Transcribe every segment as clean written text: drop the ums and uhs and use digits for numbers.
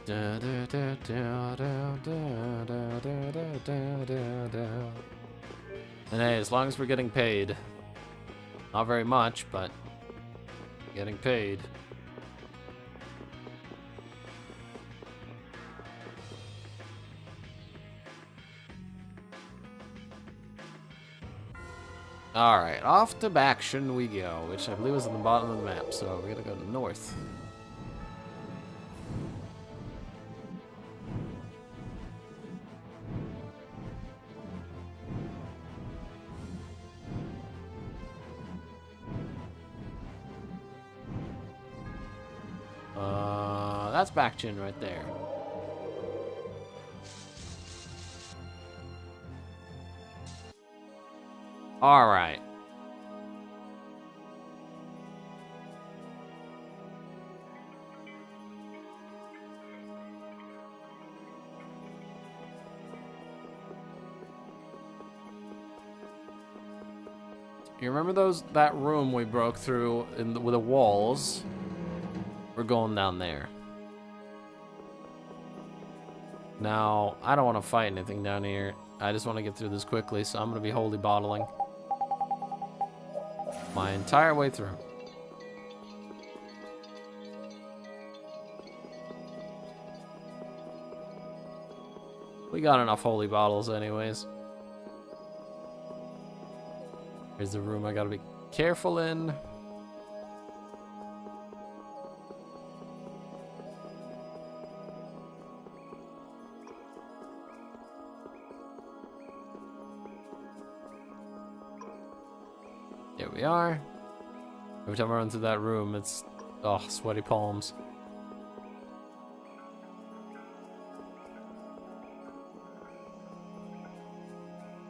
And hey, as long as we're getting paid. Not very much, but getting paid. Alright, off to Baction we go, which I believe is at the bottom of the map, so we're gonna go north. That's Baction right there. Alright. You remember that room we broke through with the walls? We're going down there. Now, I don't want to fight anything down here. I just want to get through this quickly, so I'm going to be holy bottling my entire way through. We got enough holy bottles anyways. Here's the room I gotta be careful in. Here we are. Every time I run through that room, it's, oh, sweaty palms.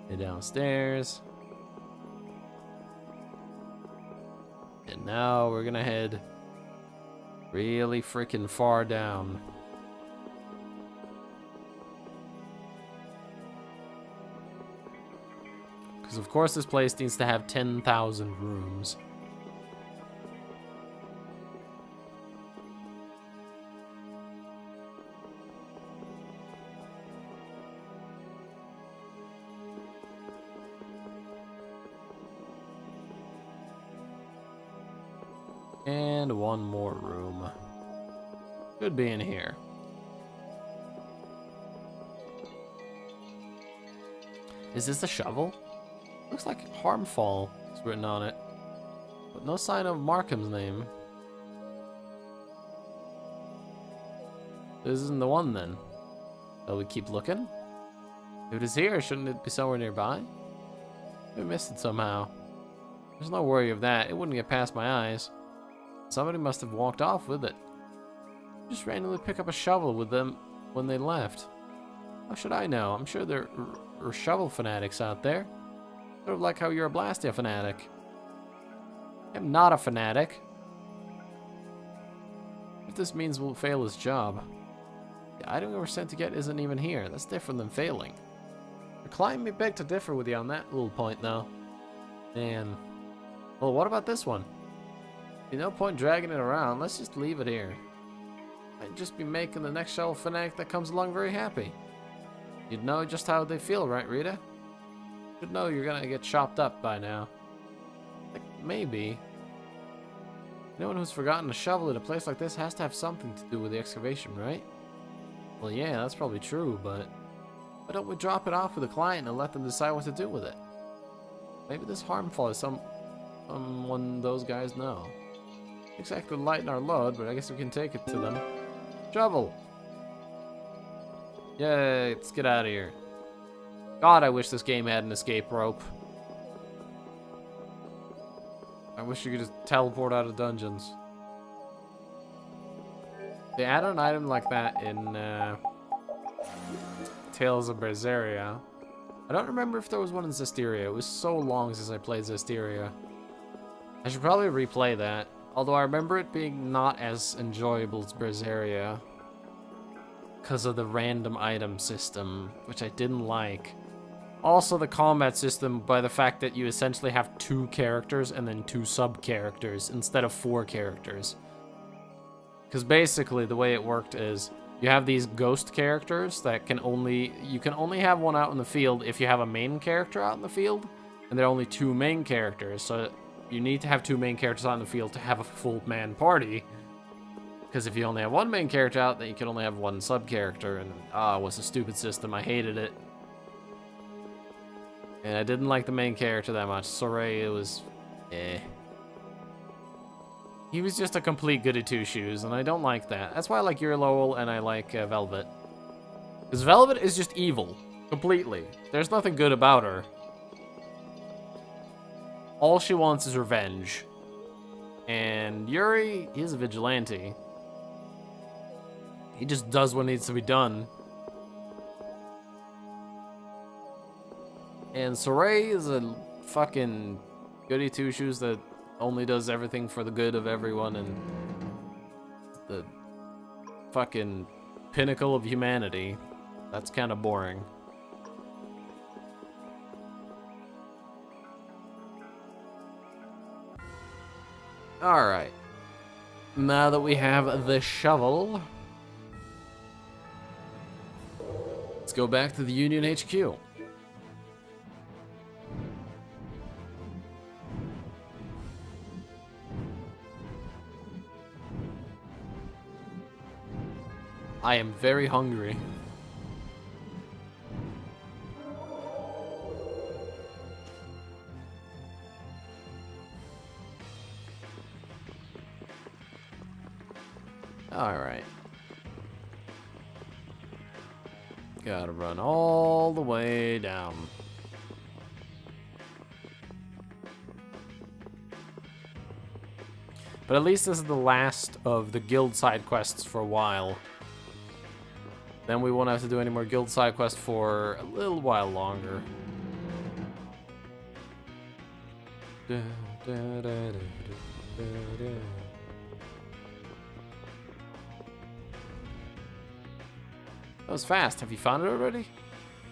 Head downstairs. And now we're gonna head really freaking far down. Because of course this place needs to have 10,000 rooms. And one more room. Could be in here. Is this a shovel? Looks like Harmfall is written on it, but no sign of Markham's name. This isn't the one then. Shall we keep looking? If it is here, shouldn't it be somewhere nearby? We missed it somehow. There's no worry of that. It wouldn't get past my eyes. Somebody must have walked off with it. Just randomly pick up a shovel with them when they left. How should I know? I'm sure there are shovel fanatics out there. Sort of like how you're a Blastia fanatic. I'm not a fanatic. If this means we'll fail his job. The item we were sent to get isn't even here. That's different than failing. The client may beg to differ with you on that little point, though. And, well, what about this one? There's no point dragging it around. Let's just leave it here. I'd just be making the next shovel fanatic that comes along very happy. You'd know just how they feel, right, Rita? Should know you're gonna get chopped up by now. Like, maybe. Anyone who's forgotten a shovel in a place like this has to have something to do with the excavation, right? Well, yeah, that's probably true, but why don't we drop it off with the client and let them decide what to do with it? Maybe this Harmfall is someone those guys know. Exactly lighten our load, but I guess we can take it to them. Shovel! Yay, let's get out of here. God, I wish this game had an escape rope. I wish you could just teleport out of dungeons. They added an item like that in Tales of Vesperia. I don't remember if there was one in Zestiria. It was so long since I played Zestiria. I should probably replay that. Although I remember it being not as enjoyable as Vesperia. Because of the random item system, which I didn't like. Also the combat system, by the fact that you essentially have 2 characters and then 2 sub-characters instead of 4 characters. Because basically the way it worked is You have these ghost characters that you can only have one out in the field if you have a main character out in the field, and there are only 2 main characters, so you need to have 2 main characters out in the field to have a full man party. Because if you only have 1 main character out, then you can only have 1 sub character, and it was a stupid system. I hated it. And I didn't like the main character that much. Soray, it was He was just a complete goody two-shoes, and I don't like that. That's why I like Lowell and I like Velvet. Because Velvet is just evil. Completely. There's nothing good about her. All she wants is revenge. And Yuri, he's a vigilante. He just does what needs to be done. And Soray is a fucking goody two-shoes that only does everything for the good of everyone and the fucking pinnacle of humanity. That's kind of boring. Alright. Now that we have the shovel, let's go back to the Union HQ. I am very hungry. Alright. Gotta run all the way down. But at least this is the last of the guild side quests for a while. Then we won't have to do any more guild side quests for a little while longer. That was fast. Have you found it already?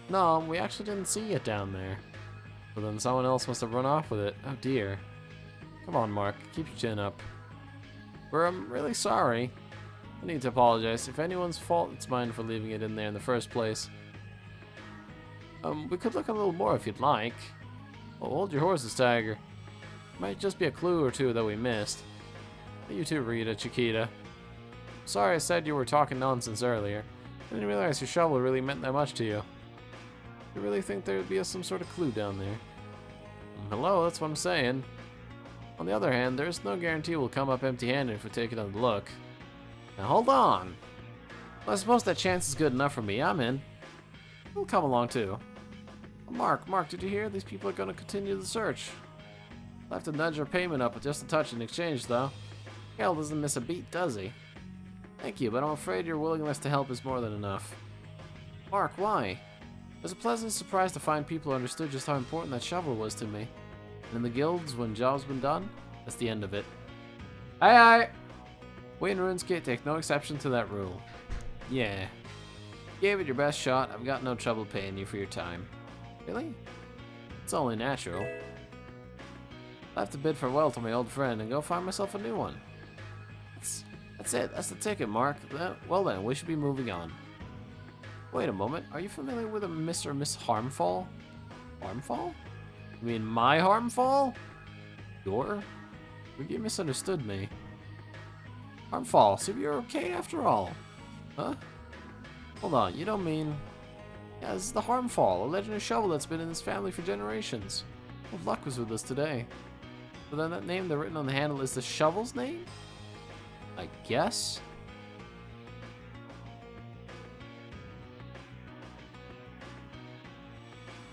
No, we actually didn't see it down there. But then someone else must have run off with it. Oh dear. Come on, Mark. Keep your chin up. I'm really sorry. I need to apologize. If anyone's fault, it's mine for leaving it in there in the first place. We could look a little more if you'd like. Well, hold your horses, Tiger. Might just be a clue or two that we missed. You too, Rita, Chiquita. Sorry I said you were talking nonsense earlier. I didn't realize your shovel really meant that much to you. You really think there would be some sort of clue down there? Hello, that's what I'm saying. On the other hand, there's no guarantee we'll come up empty-handed if we take another look. Now hold on. Well, I suppose that chance is good enough for me. I'm in. You'll come along too. Mark, did you hear? These people are going to continue the search. I'll have to nudge our payment up with just a touch in exchange, though. Hale doesn't miss a beat, does he? Thank you, but I'm afraid your willingness to help is more than enough. Mark, why? It was a pleasant surprise to find people who understood just how important that shovel was to me. And in the guilds, when job's been done, that's the end of it. Aye. We in RuneScape take no exception to that rule. Yeah. You gave it your best shot. I've got no trouble paying you for your time. Really? It's only natural. I'll have to bid farewell to my old friend and go find myself a new one. That's it. That's the ticket, Mark. Well then, we should be moving on. Wait a moment. Are you familiar with a Mr. or Miss Harmfall? Harmfall? You mean my Harmfall? Your? You misunderstood me. Harmfall, so you're okay after all. Huh? Hold on, you don't mean... Yeah, this is the Harmfall, a legendary shovel that's been in this family for generations. Well, luck was with us today. So then that name that's written on the handle is the shovel's name? I guess?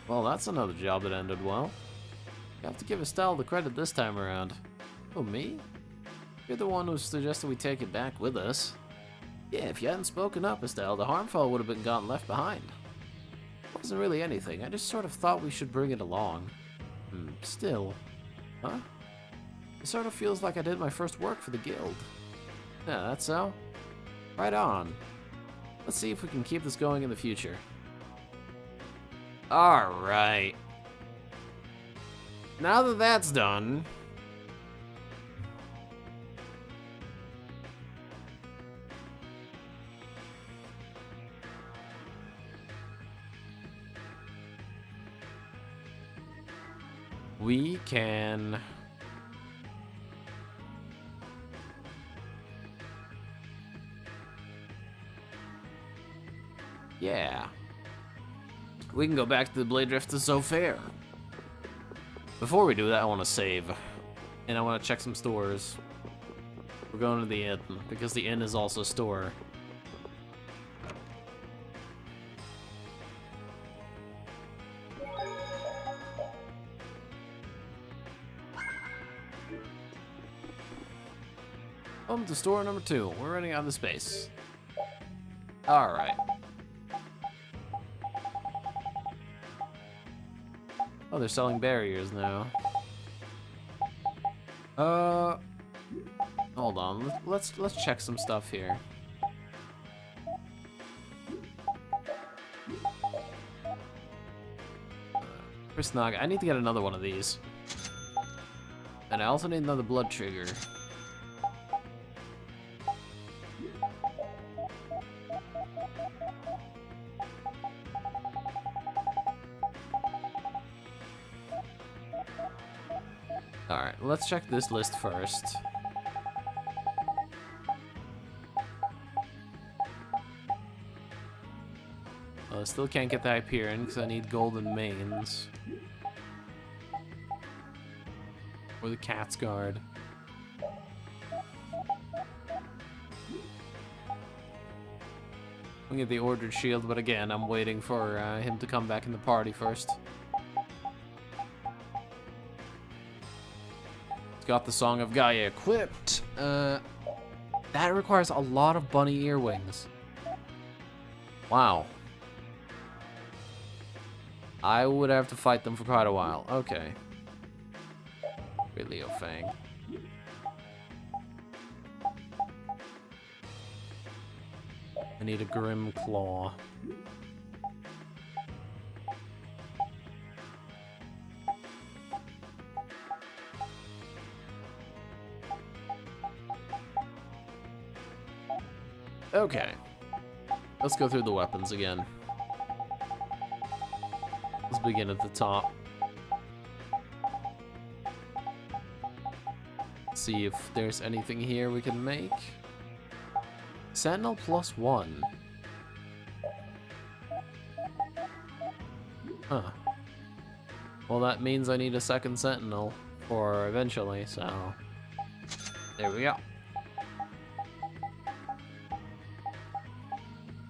Well, that's another job that ended well. You have to give Estelle the credit this time around. Oh, me? You're the one who suggested we take it back with us. Yeah, if you hadn't spoken up, Estelle, the Harmfall would have been gone left behind. It wasn't really anything. I just sort of thought we should bring it along. Still. Huh? It sort of feels like I did my first work for the guild. Yeah, that's so? Right on. Let's see if we can keep this going in the future. Alright. Now that that's done... We can... Yeah. We can go back to the Blade Drift to Zofair. Before we do that, I want to save. And I want to check some stores. We're going to the inn, because the inn is also a store. Welcome to store number 2. We're running out of space. Alright. Oh, they're selling barriers now. Hold on. Let's check some stuff here. Chris Naga, I need to get another one of these. And I also need another blood trigger. Alright, let's check this list first. I still can't get the Hyperion because I need golden mains. Or the Cat's Guard. I'll get the Ordered Shield, but again, I'm waiting for him to come back in the party first. Got the Song of Gaia equipped. That requires a lot of bunny earwings. Wow. I would have to fight them for quite a while. Okay. Leo Fang. I need a Grim Claw. Okay. Let's go through the weapons again. Let's begin at the top. See if there's anything here we can make. Sentinel +1. Huh. Well, that means I need a second Sentinel for eventually, so... There we go.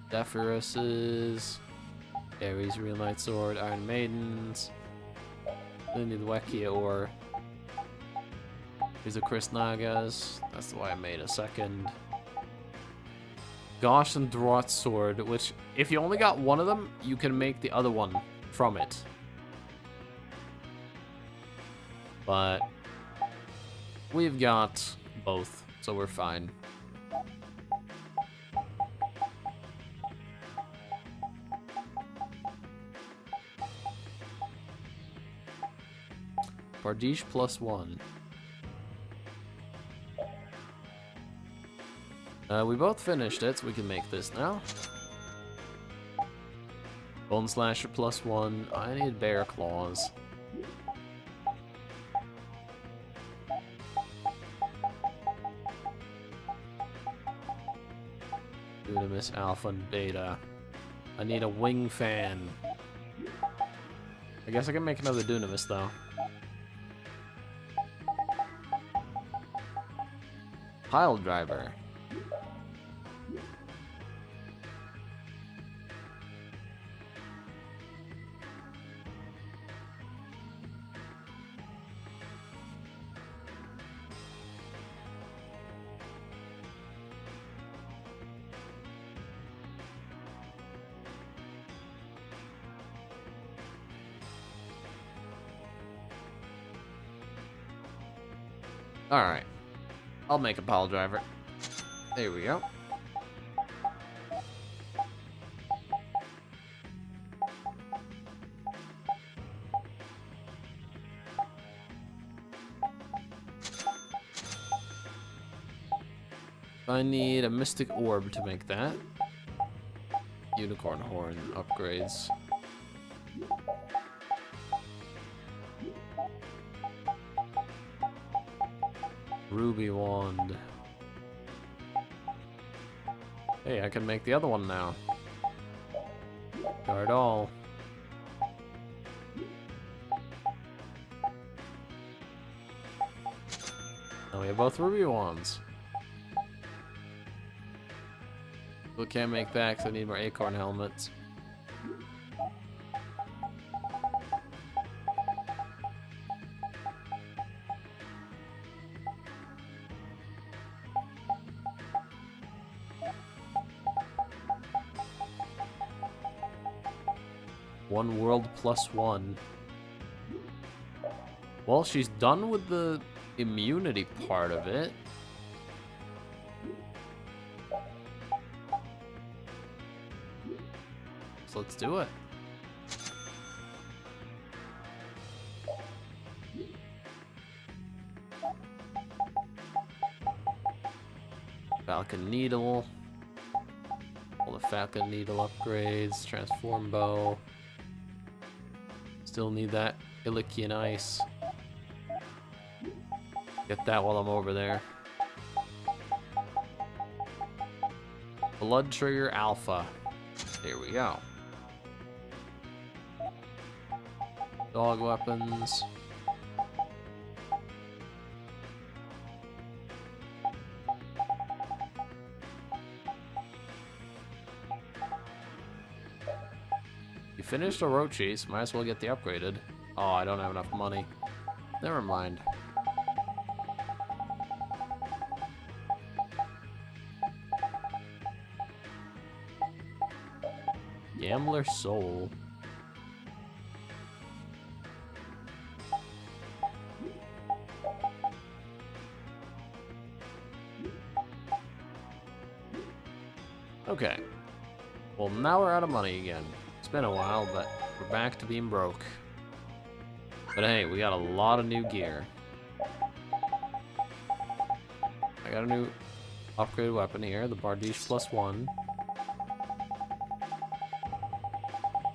Zephyrus's, Ares Real Knight Sword, Iron Maidens. Then need the Wekia ore. These are Chris Naga's. That's why I made a second. Gosh and Draught Sword, which if you only got one of them, you can make the other one from it. But we've got both, so we're fine. Bardiche +1. We both finished it, so we can make this now. Bone Slasher +1. I need Bear Claws. Dunamis Alpha and Beta. I need a Wing Fan. I guess I can make another Dunamis though. Pile Driver. Alright. I'll make a pile driver. There we go. I need a Mystic Orb to make that. Unicorn Horn upgrades. Ruby wand. Hey, I can make the other one now. Guard all. Now we have both ruby wands. We can't make that because I need more acorn helmets. One world plus one. Well, she's done with the immunity part of it. So let's do it. Falcon Needle. All the Falcon Needle upgrades. Transform Bow. Still need that Ilikian Ice. Get that while I'm over there. Blood Trigger Alpha. Here we go. Dog weapons. You finished Orochi's, might as well get the upgraded. Oh, I don't have enough money. Never mind. Gambler Soul. Okay. Well, now we're out of money again. It's been a while, but we're back to being broke. But hey, we got a lot of new gear. I got a new upgraded weapon here, the Bardiche plus one.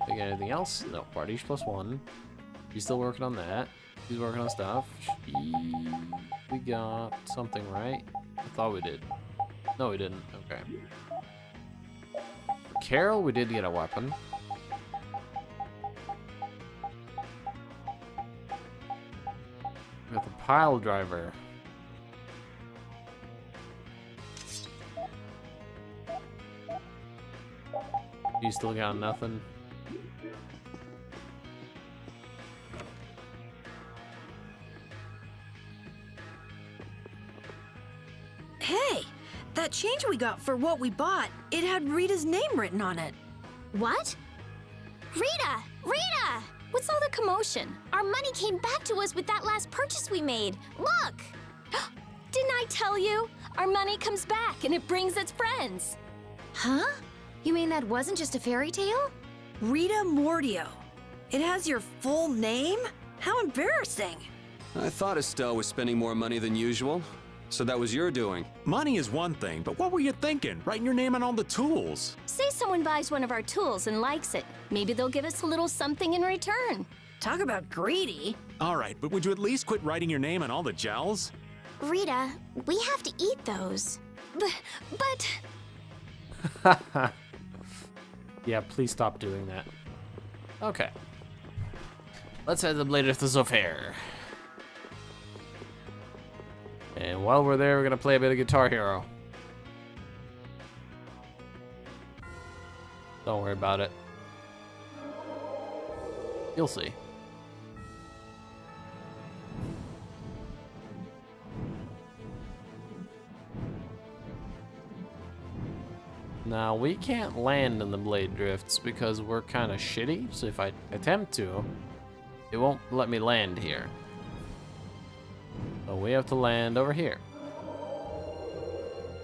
We got anything else? No, Bardiche plus one. He's still working on that. He's working on stuff. We got something, right? I thought we did. No, we didn't. Okay. For Carol, we did get a weapon. We got the pile driver. You still got nothing? Hey, that change we got for what we bought, it had Rita's name written on it. What? Rita! Rita! What's all the commotion? Our money came back to us with that last purchase we made. Look! Didn't I tell you? Our money comes back and it brings its friends. Huh? You mean that wasn't just a fairy tale? Rita Mordio. It has your full name? How embarrassing. I thought Estelle was spending more money than usual, so that was your doing. Money is one thing, but what were you thinking? Writing your name on all the tools. Say someone buys one of our tools and likes it. Maybe they'll give us a little something in return. Talk about greedy. All right, but would you at least quit writing your name on all the gels? Rita, we have to eat those. But... Yeah, please stop doing that. Okay. Let's head to the Blade of the Fair. And while we're there, we're gonna play a bit of Guitar Hero. Don't worry about it. You'll see. Now, we can't land in the blade drifts because we're kind of shitty, so if I attempt to, it won't let me land here. So we have to land over here.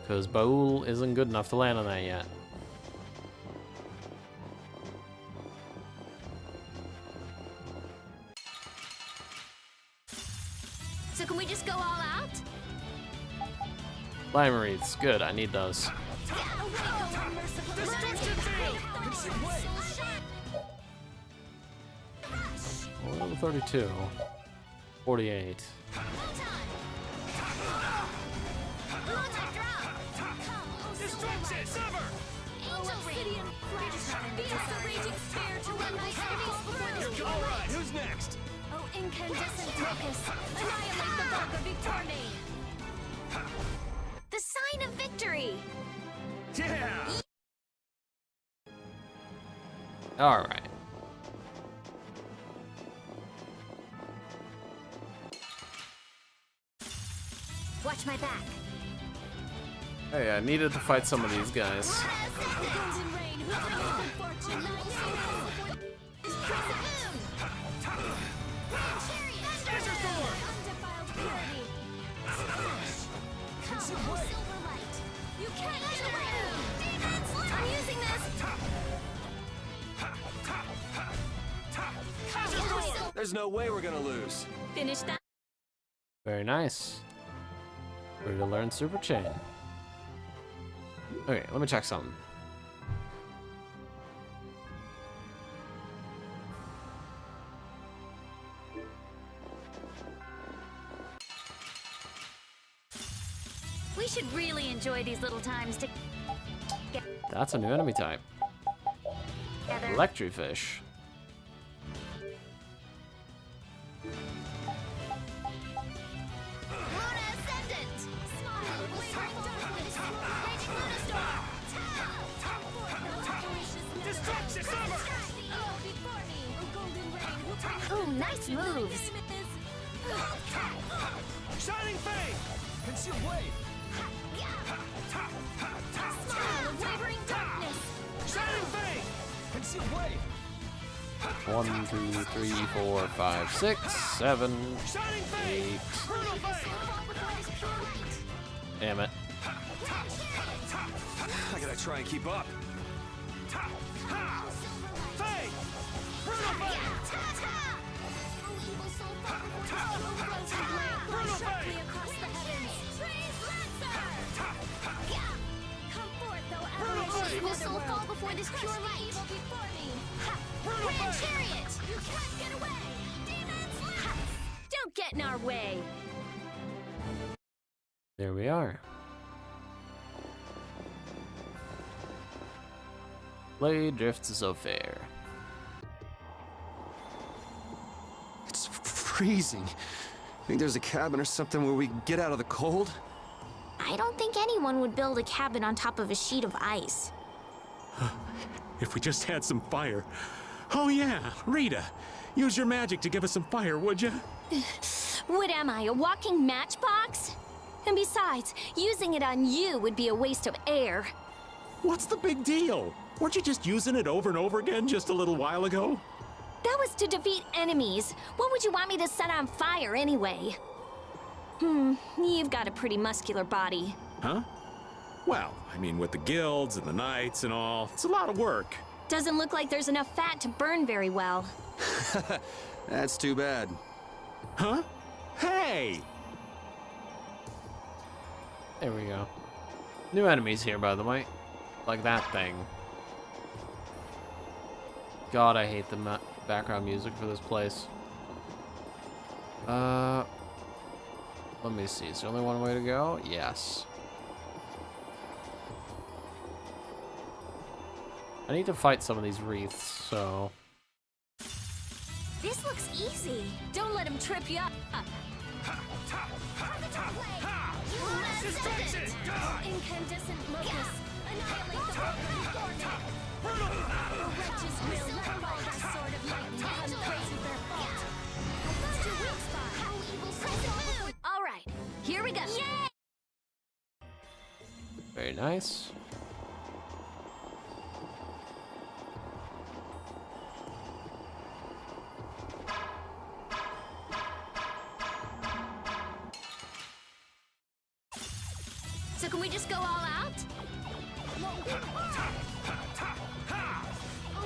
Because Baul isn't good enough to land on that yet. So can we just go all out? Lime wreaths, good, I need those. Level 32. 48. Destruction! Sever! Angel Ring! Be the raging spear to run my enemies through! Alright, who's next? Oh, incandescent locust! Annihilate the vulgar Victorne! The sign of victory! Yeah! Alright. Watch my back. Hey, I needed to fight some of these guys. There's no way we're gonna lose. Finish that. Very nice. Ready to learn Super Chain. Okay, let me check something. We should really enjoy these little times together. That's a new enemy type. Electrifish. Luna Ascendant! Smile, wavering darkness, raging Luna Storm! Destruction! Sever! Ooh, nice moves! Shining Fang! Conceal Wave! Smile, wavering darkness! Shining Fang! Conceal Wave! 1, 2, 3, 4, 5, 6, 7, Shining Fang! 8. Brutal Fang! Damn it. I gotta try and keep up. Fang! Brutal Fang! Brutal Fang! Will fall before this pure light. Grand Chariot! You can't get away! Demons left! Don't get in our way! There we are. Blade drifts so fair. It's freezing. Think there's a cabin or something where we can get out of the cold? I don't think anyone would build a cabin on top of a sheet of ice. If we just had some fire. Oh yeah, Rita, use your magic to give us some fire, would you? What am I, a walking matchbox? And besides, using it on you would be a waste of air. What's the big deal? Weren't you just using it over and over again just a little while ago? That was to defeat enemies. What would you want me to set on fire anyway? You've got a pretty muscular body. Huh? Well, I mean, with the guilds and the knights and all, it's a lot of work. Doesn't look like there's enough fat to burn very well. That's too bad. Huh? Hey! There we go. New enemies here, by the way. Like that thing. God, I hate the background music for this place. Let me see. Is there only one way to go? Yes. I need to fight some of these wreaths, so... This looks easy. Don't let him trip you up. Destruction! Incandescent locust. Annihilate the vulgar The wretches will let fall thy sword of lightning uncrazy their fault. I found your weak spot. How evil soul. All right, here we go. Yay! Very nice. So can we just go all out?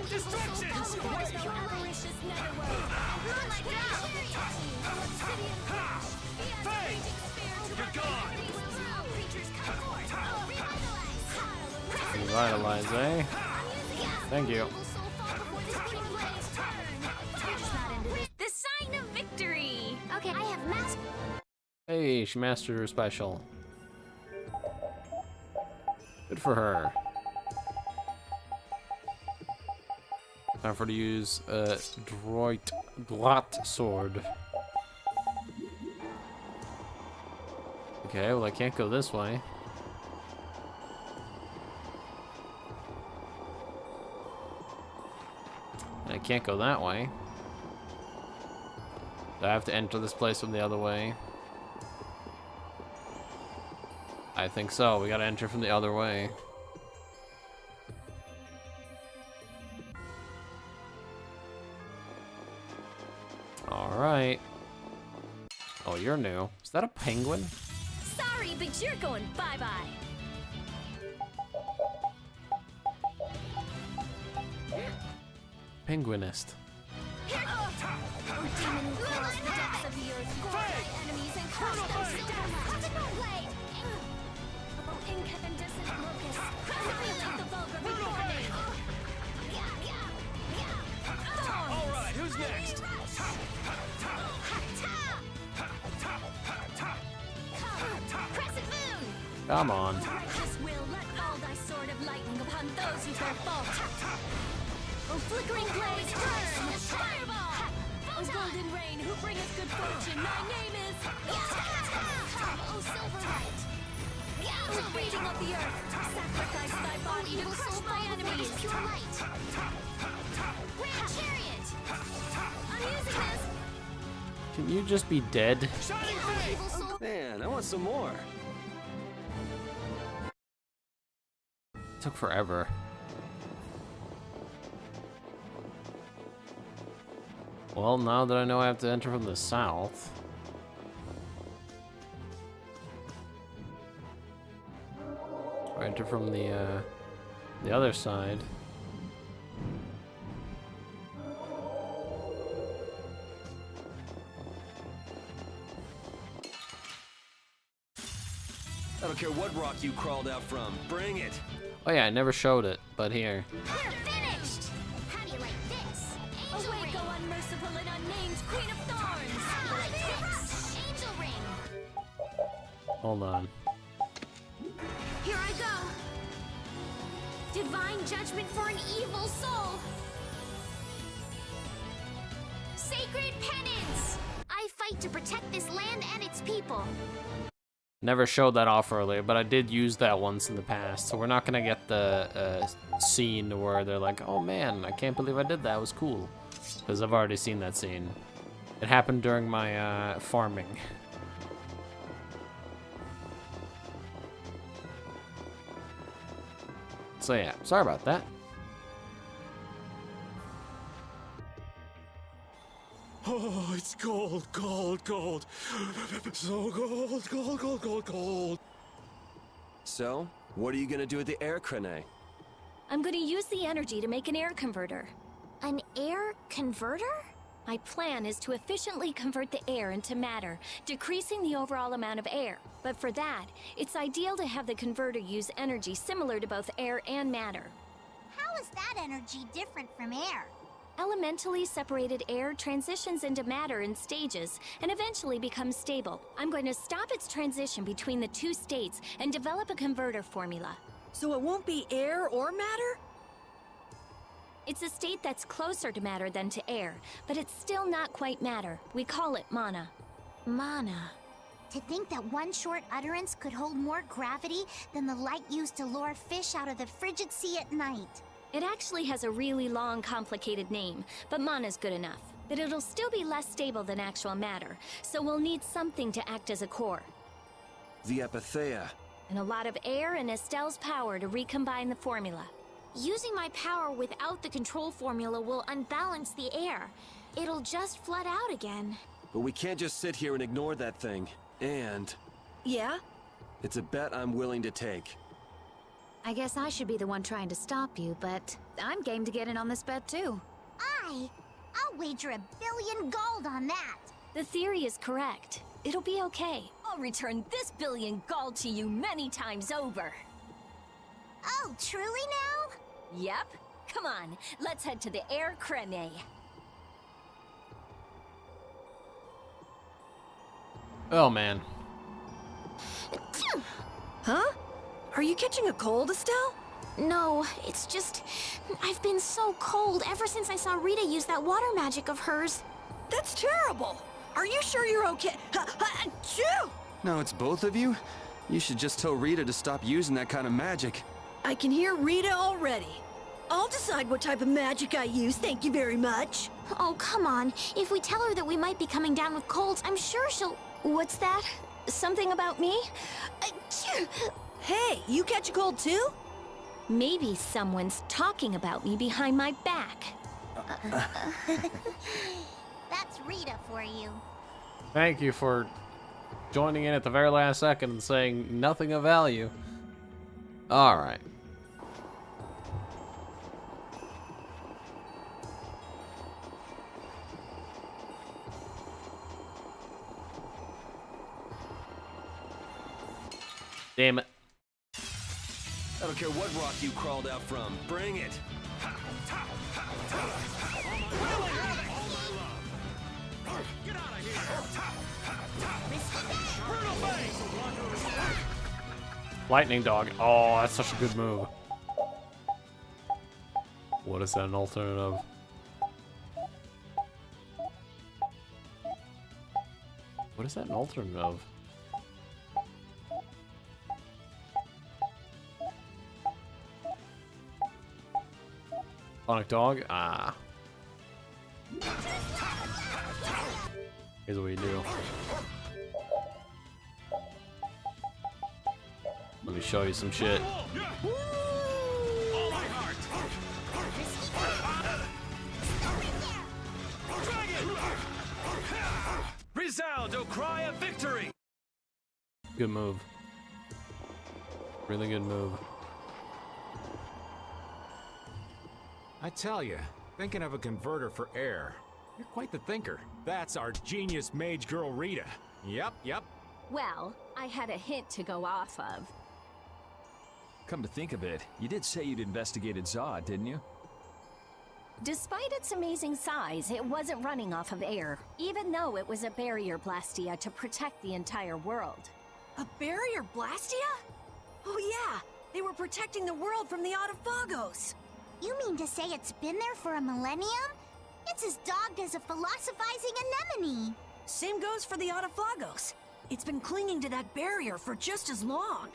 Destruction! Fang! You're gone! Revitalize, eh? Thank you. The sign of victory! Okay, I have mastered. Hey, she mastered her special. Good for her. Time for her to use a Drot sword. Okay, well I can't go this way. And I can't go that way. Do I have to enter this place from the other way? I think so. We gotta enter from the other way. Alright. Oh, you're new. Is that a penguin? Sorry, but you're going bye-bye. Penguinist. Demon crawls the depths of the earth, gore thy enemies and crush them to death. Tentacle blade! Oh, incandescent locust, annihilate the vulgar before me. All right, who's next? Crescent moon! Come on. This will let all thy sword of lightning upon those who bear fault. Oh, flickering blaze, burn! Fireball! Oh, golden rain, who bringeth good fortune, thy name is... Come, oh, silver light! Oh, breathing of the earth, sacrifice thy body to crush my enemies! Pure light! Grand chariot! I'm using this! Can you just be dead? Shining Fate! Evil soul! Man, I want some more. Took forever. Well, now that I know I have to enter from the south. Or enter from the other side. I don't care what rock you crawled out from. Bring it. Oh yeah, I never showed it, but here. We're finished! How do you like this? Awake, O unmerciful and unnamed Queen of Thorns! How do you like this? Angel ring! Hold on. Here I go! Divine judgment for an evil soul! Sacred penance! I fight to protect this land and its people. Never showed that off earlier, but I did use that once in the past, so we're not gonna get the scene where they're like, oh man, I can't believe I did that, it was cool. Because I've already seen that scene. It happened during my farming. So yeah, sorry about that. Oh, it's gold, gold, gold. So gold, gold, gold, gold, gold. So, what are you gonna do with the air crane? I'm going to use the energy to make an air converter. An air converter? My plan is to efficiently convert the air into matter, decreasing the overall amount of air. But for that, it's ideal to have the converter use energy similar to both air and matter. How is that energy different from air? Elementally separated air transitions into matter in stages and eventually becomes stable. I'm going to stop its transition between the two states and develop a converter formula. So it won't be air or matter? It's a state that's closer to matter than to air, but it's still not quite matter. We call it mana. Mana. To think that one short utterance could hold more gravity than the light used to lure fish out of the frigid sea at night. It actually has a really long, complicated name, but mana's good enough. But it'll still be less stable than actual matter, so we'll need something to act as a core. The Epithea. And a lot of air and Estelle's power to recombine the formula. Using my power without the control formula will unbalance the air. It'll just flood out again. But we can't just sit here and ignore that thing. And Yeah? it's a bet I'm willing to take. I guess I should be the one trying to stop you, but I'm game to get in on this bet too. I'll wager $1 billion gold on that. The theory is correct. It'll be okay. I'll return this $1 billion gold to you many times over. Oh, truly now? Yep. Come on, let's head to the air creme. Oh man. Huh? Are you catching a cold, Estelle? No, it's just... I've been so cold ever since I saw Rita use that water magic of hers. That's terrible. Are you sure you're okay? Achoo! Now it's both of you? You should just tell Rita to stop using that kind of magic. I can hear Rita already. I'll decide what type of magic I use, thank you very much. Oh, come on. If we tell her that we might be coming down with colds, I'm sure she'll... What's that? Something about me? Achoo! Hey, you catch a cold too? Maybe someone's talking about me behind my back. That's Rita for you. Thank you for joining in at the very last second and saying nothing of value. Alright. Damn it. I don't care what rock you crawled out from. Bring it. Get out of here! Lightning dog. Oh, that's such a good move. What is that an alternative? What is that an alternative? Sonic dog? Ah. Here's what we do. Let me show you some shit. All my heart! Resound, O cry of victory! Good move. Really good move. I tell you, thinking of a converter for air. You're quite the thinker. That's our genius mage girl Rita. Yep. Well, I had a hint to go off of. Come to think of it, you did say you'd investigated Zod, didn't you? Despite its amazing size, it wasn't running off of air, even though it was a barrier blastia to protect the entire world. A barrier blastia? Oh yeah, they were protecting the world from the Autophagos. You mean to say it's been there for a millennium? It's as dogged as a philosophizing anemone. Same goes for the Autophagos. It's been clinging to that barrier for just as long.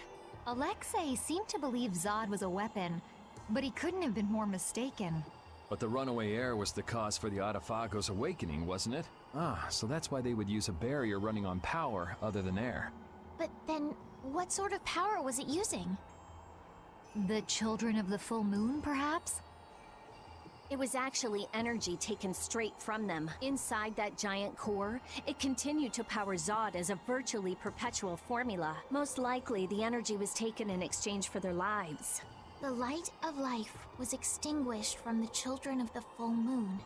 Alexei seemed to believe Zod was a weapon, but he couldn't have been more mistaken. But the runaway air was the cause for the Autophagos' awakening, wasn't it? Ah, so that's why they would use a barrier running on power other than air. But then, what sort of power was it using? The children of the full moon, perhaps? It was actually energy taken straight from them. Inside that giant core, it continued to power Zod as a virtually perpetual formula. Most likely, the energy was taken in exchange for their lives. The light of life was extinguished from the children of the full moon.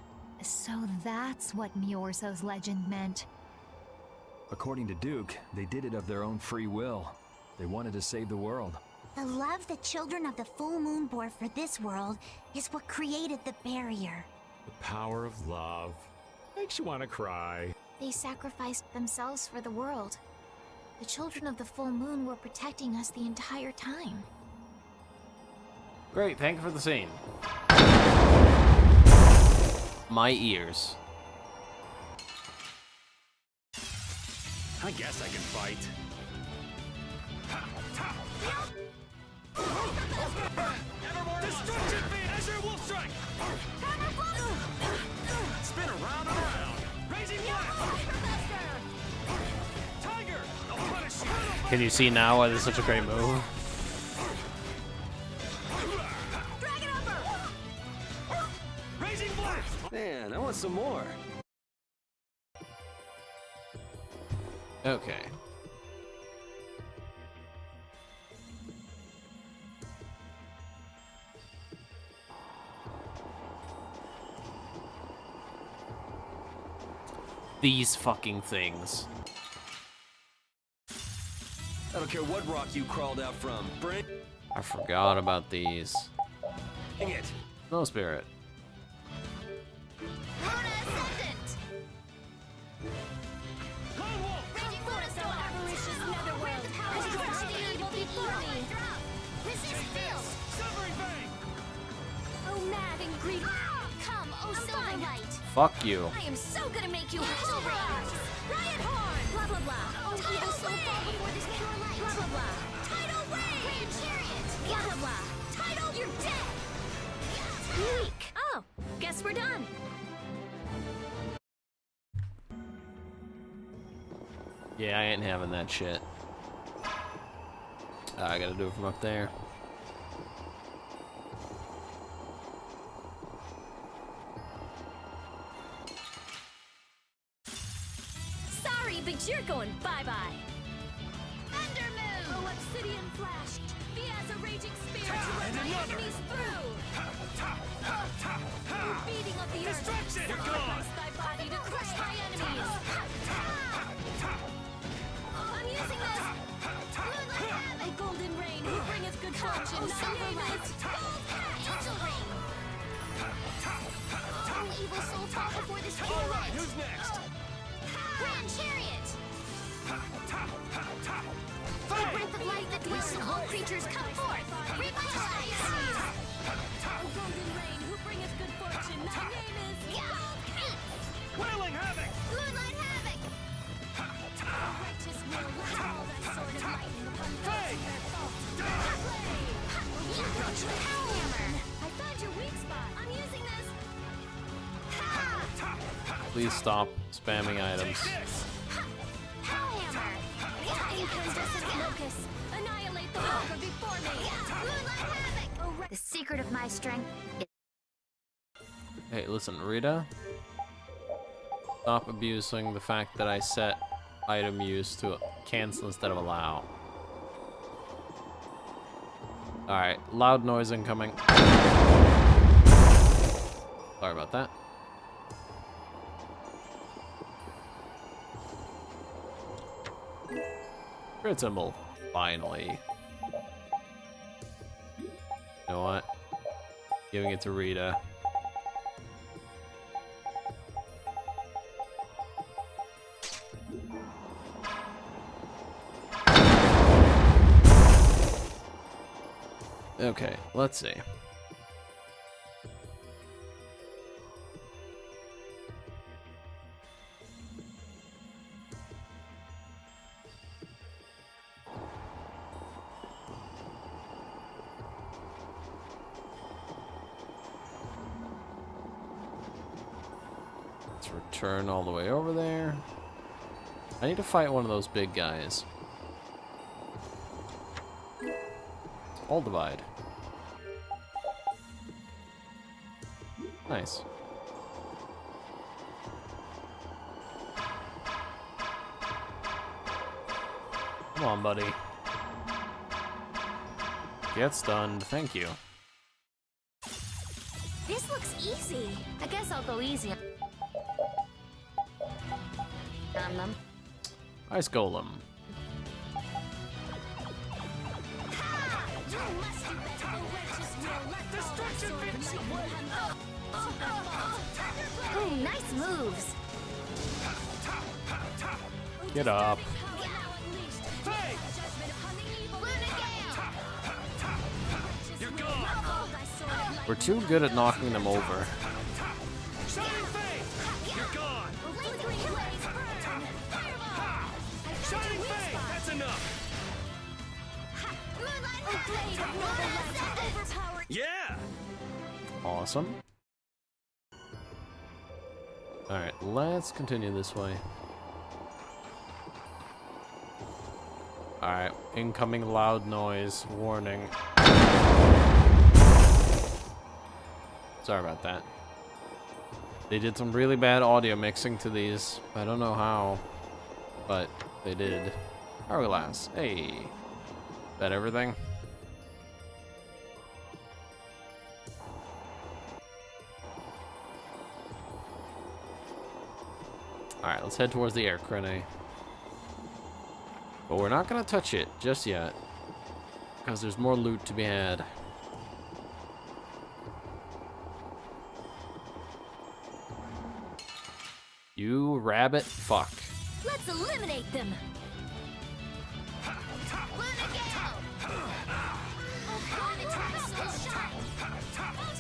So that's what Meorso's legend meant. According to Duke, they did it of their own free will. They wanted to save the world. The love the children of the full moon bore for this world is what created the barrier. The power of love. Makes you want to cry. They sacrificed themselves for the world. The children of the full moon were protecting us the entire time. Great, thank you for the scene. My ears. I guess I can fight. Destruction Fiend, Azure Wolf Strike! Spin around and around! Raising Blast! Tiger! I'll punish you! Can you see now why this is such a great move? Dragon Upper! Raising Blast! Man, I want some more. Okay. These fucking things. I don't care what rock you crawled out from. Bring I forgot about these. it. Snow Spirit. Fuck you. I am so gonna make you hell rise! Riot horn! Blah blah blah. Tidal soul fall before this pure light. Blah blah blah. Tidal ray! Grand chariot! Blah blah blah. Tidal, you're dead! Weak. Oh, guess we're done. Yeah, I ain't having that shit. I gotta do it from up there. Sorry, but you're going bye-bye. Thundermoon! Oh, obsidian flash. Be as a raging spear to run my enemies through. Beating of the earth. Destruction! You're gone! Thy body to crush my enemies. I'm using this. A golden rain who bringeth good fortune. Silver light. Angel rain. Oh, evil soul, fall before this pure All right, light. who's next? Grand chariot. The breath of life that dwells in all creatures, come forth. Revitalize. O golden rain who bringeth good fortune. Thy name is Wailing havoc! Moonlight havoc. Righteous will let all thy sword of lightning upon those who their fault. Hellhammer. I found your weak spot. I'm using this. Please stop spamming items. Hellhammer. Incandescent locust. Annihilate the walker before me. Moonlight havoc. The secret of my strength is Hey, listen, Rita. Stop abusing the fact that I set item use to cancel instead of allow. Alright, loud noise incoming. Sorry about that. Grid symbol. Finally. You know what? Giving it to Rita. Okay, let's see. Let's return all the way over there. I need to fight one of those big guys. All divide. Nice. Come on, buddy. Get stunned. Thank you. This looks easy. I guess I'll go easy on them. Ice Golem. Ooh, nice moves. Get up. You're gone! We're too good at knocking them over. Shining Fate! You're gone! Shining Fate! That's enough! Yeah! Awesome. Alright, let's continue this way. Alright, incoming loud noise. Warning. Sorry about that. They did some really bad audio mixing to these. I don't know how, but they did. Hourglass. Hey. Is that everything? Alright, let's head towards the air crane. But we're not gonna touch it just yet, because there's more loot to be had. You rabbit fuck. Let's eliminate them.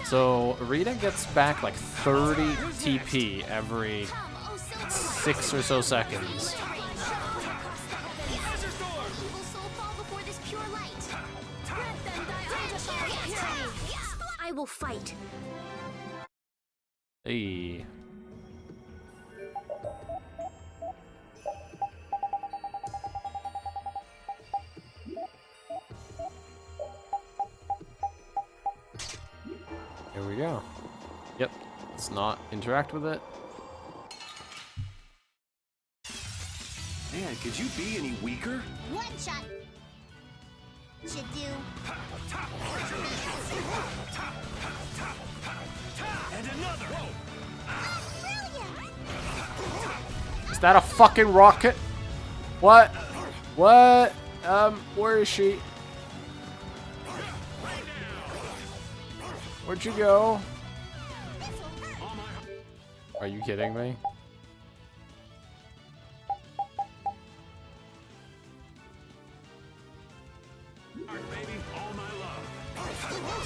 So Rita gets back like 30 TP every 6 or so seconds. I will fight. Hey. Here we go. Yep. Let's not interact with it. Man, could you be any weaker? One shot should do. And another. Is that a fucking rocket? What? What? Where is she? Where'd you go? Are you kidding me?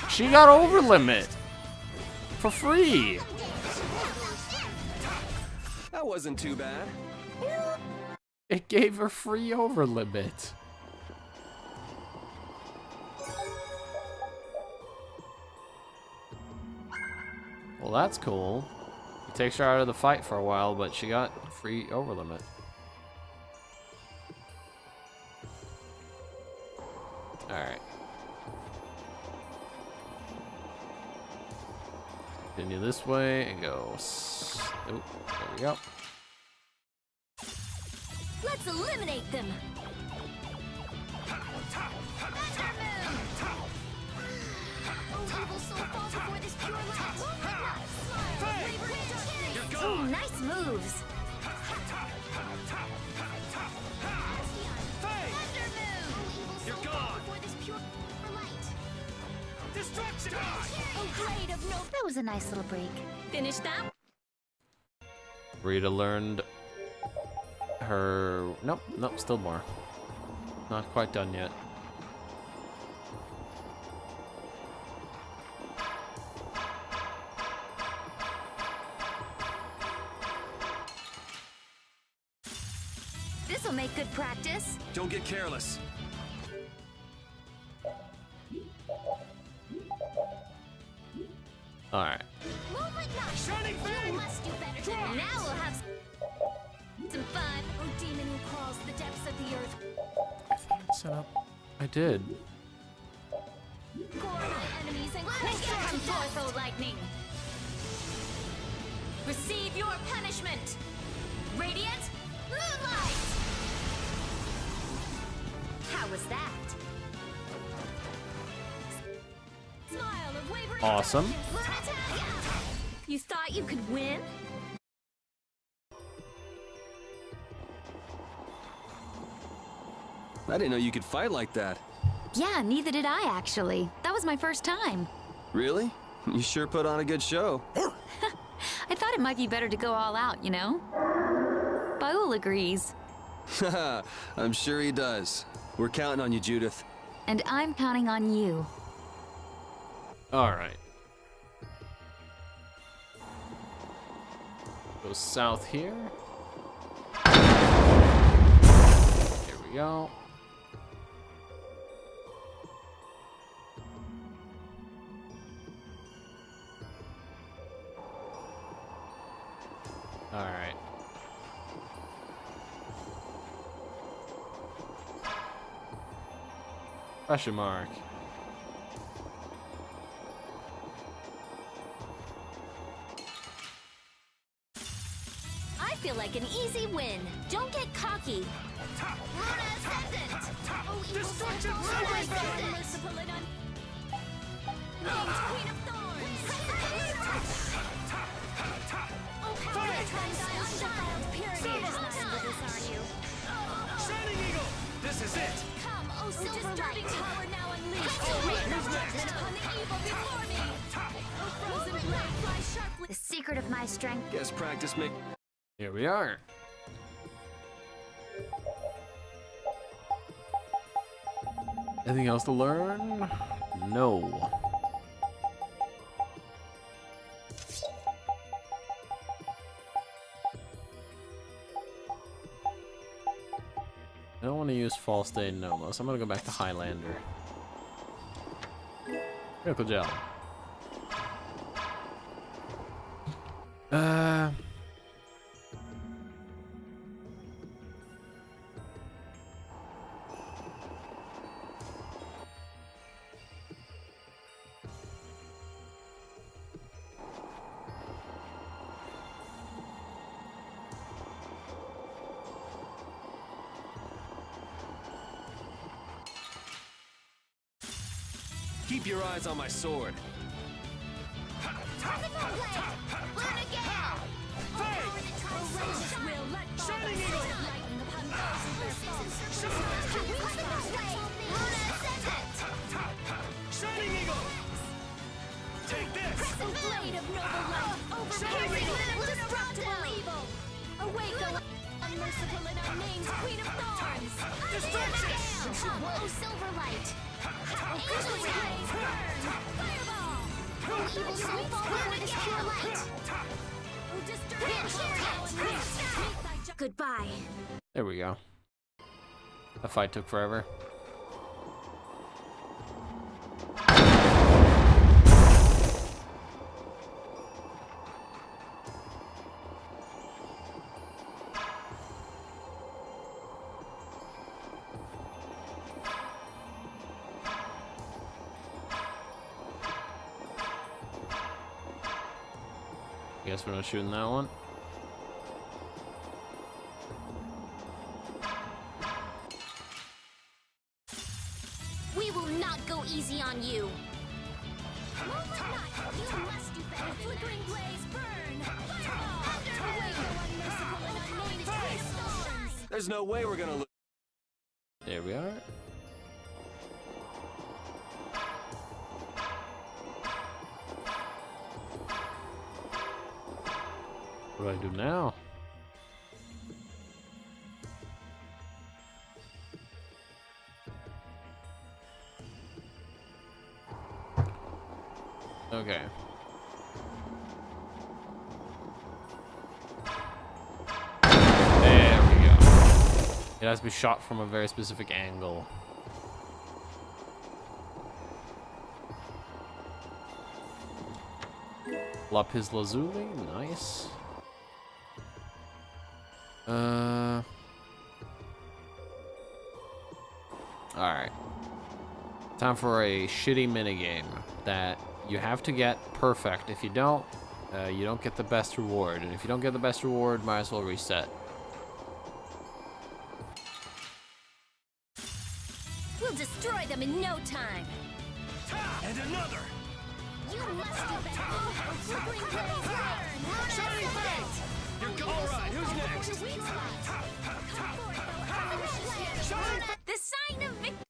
She got over limit for free. That wasn't too bad. It gave her free over limit. Well, that's cool. It takes her out of the fight for a while, but she got free over limit. Alright. Continue this way and go. Oh, there we go. Let's eliminate them. Ooh, nice moves. You're gone. Destruction. That was a nice little break. Finish that. Rita learned her... Nope, nope, still more. Not quite done yet. This'll make good practice. Don't get careless. Alright. Shining Fang. Now we'll have some fun. Oh, demon who crawls the depths of the earth. Set up. I did. Gore my enemies and come forth, O lightning. Receive your punishment. Radiant moonlight. How was that? Smile of wavering Awesome. You thought you could win? I didn't know you could fight like that. Yeah, neither did I actually. That was my first time. Really? You sure put on a good show. I thought it might be better to go all out, you know? Baul agrees. Haha, I'm sure he does. We're counting on you, Judith. And I'm counting on you. Alright. Go south here. Here we go. Alright. Question mark. I feel like an easy win. Don't get cocky. Runa Ascendant! Oh, evil Destruction Runa Silver Ascendant! Merciful and named Queen of Thorns! Oh, how many times I undefiled purity is not into this, are you? Shining Eagle. This is it. Come, oh silver disturbing power now unleashed! Who's next? Upon the evil before me! Oh, frozen blade, fly sharply! The secret of my strength. Guess practice make... Here we are. Anything else to learn? No. I don't want to use False State Nomos. I'm gonna go back to Highlander. Miracle Gel. Keep your eyes on my sword. Shining Eagle! Shining Eagle! Take this! Blade of noble light, overpowering indestructible evil. Awake, O unmerciful in our names, Queen of Thorns. Destruction! Oh, Silverlight! Angel rays burn. Fireball. Oh, evil soul fall before this pure light! Oh, destruction. Goodbye. There we go. The fight took forever. Guess we're not shooting that one. We will not go easy on you. Move not. You must do better. Flickering blaze burn. Fireball. Awake, O unmerciful in our names, Queen of Thorns. There's no way we're gonna lose. There we are. What do I do now? Okay. There we go. It has to be shot from a very specific angle. Lapis Lazuli, nice. Alright. Time for a shitty minigame that you have to get perfect. If you don't get the best reward. And if you don't get the best reward, might as well reset. We'll destroy them in no time. And another! You must do better. Flickering blaze burn. Shining Fate! All right, who's next? The sign of victory.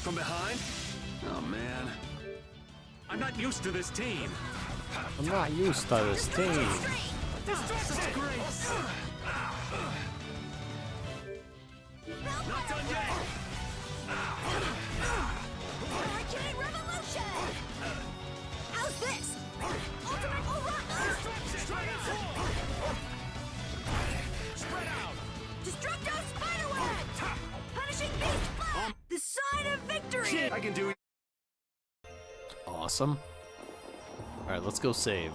From behind? Oh, man. I'm not used to this team. I'm not used to this team. Not done yet! Hurricane Revolution. How's this? Ultimate Orana. Spread out! Destructo Spiderweb! Punishing Beast Flag! The sign of victory! I can do it. Awesome. Alright, let's go save.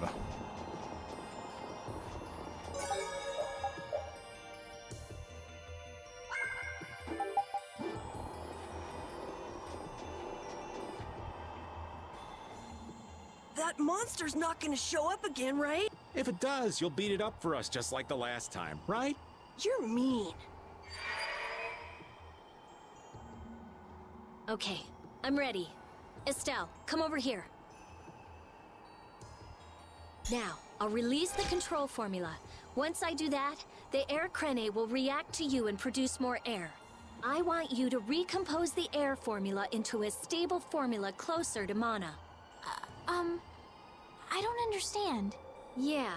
That monster's not gonna show up again, right? If it does, you'll beat it up for us just like the last time, right? You're mean. Okay, I'm ready. Estelle, come over here. Now, I'll release the control formula. Once I do that, the air crene will react to you and produce more air. I want you to recompose the air formula into a stable formula closer to mana. I don't understand. Yeah.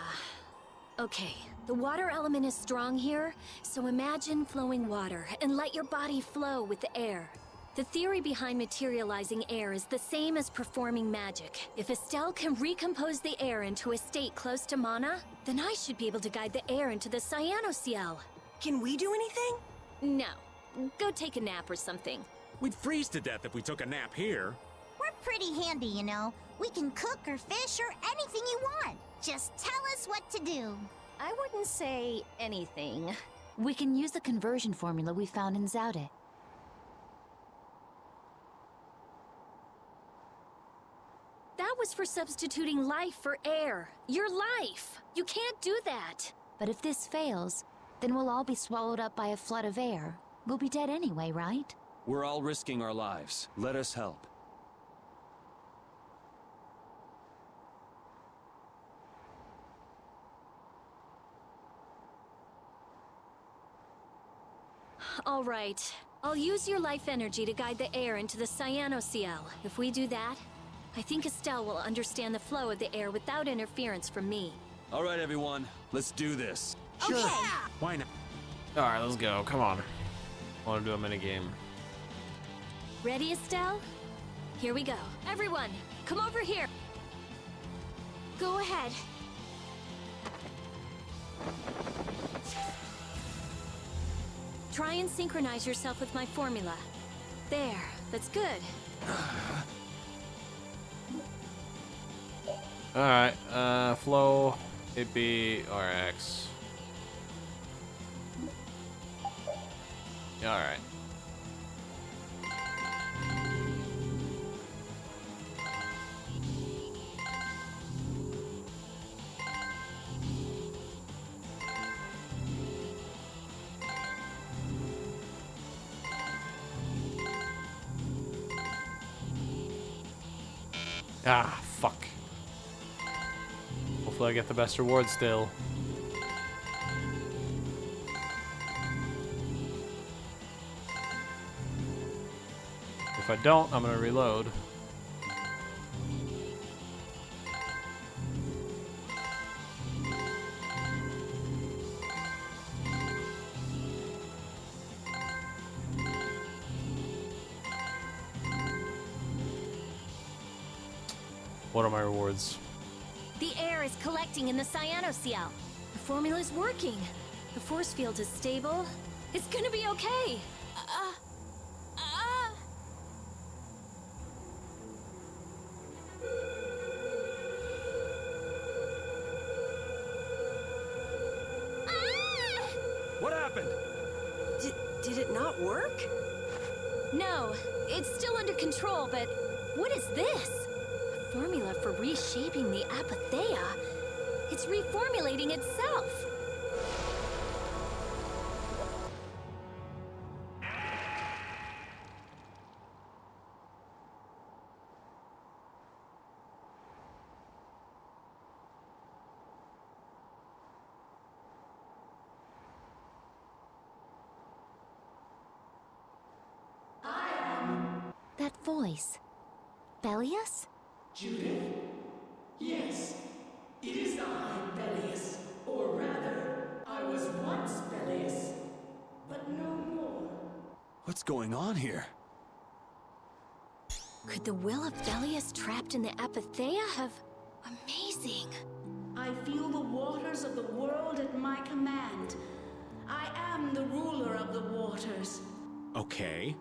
Okay, the water element is strong here, so imagine flowing water and let your body flow with the air. The theory behind materializing air is the same as performing magic. If Estelle can recompose the air into a state close to mana, then I should be able to guide the air into the Cyanoceal. Can we do anything? No. Go take a nap or something. We'd freeze to death if we took a nap here. We're pretty handy, you know. We can cook or fish or anything you want. Just tell us what to do. I wouldn't say anything. We can use the conversion formula we found in Zaude. That was for substituting life for air. Your life! You can't do that! But if this fails, then we'll all be swallowed up by a flood of air. We'll be dead anyway, right? We're all risking our lives. Let us help. All right. I'll use your life energy to guide the air into the Cyanoceal. If we do that, I think Estelle will understand the flow of the air without interference from me. All right, everyone. Let's do this. Sure. Why not? Alright, let's go. Come on. I want to do a minigame. Ready, Estelle? Here we go. Everyone, come over here. Go ahead. Try and synchronize yourself with my formula. There, that's good. Alright, flow, it'd be RX. Alright. Ah, fuck. Hopefully I get the best reward still. If I don't, I'm gonna reload. What are my rewards? The air is collecting in the Cyanoceal. The formula's working. The force field is stable. It's gonna be okay. What happened? Did it not work? No, it's still under control, but what is this? A formula for reshaping the Apatheia. It's reformulating itself. That voice. Bellius? Judith? Yes, it is I, Bellius. Or rather, I was once Bellius, but no more. What's going on here? Could the will of Bellius trapped in the Apatheia have... Amazing. I feel the waters of the world at my command. I am the ruler of the waters. Okay,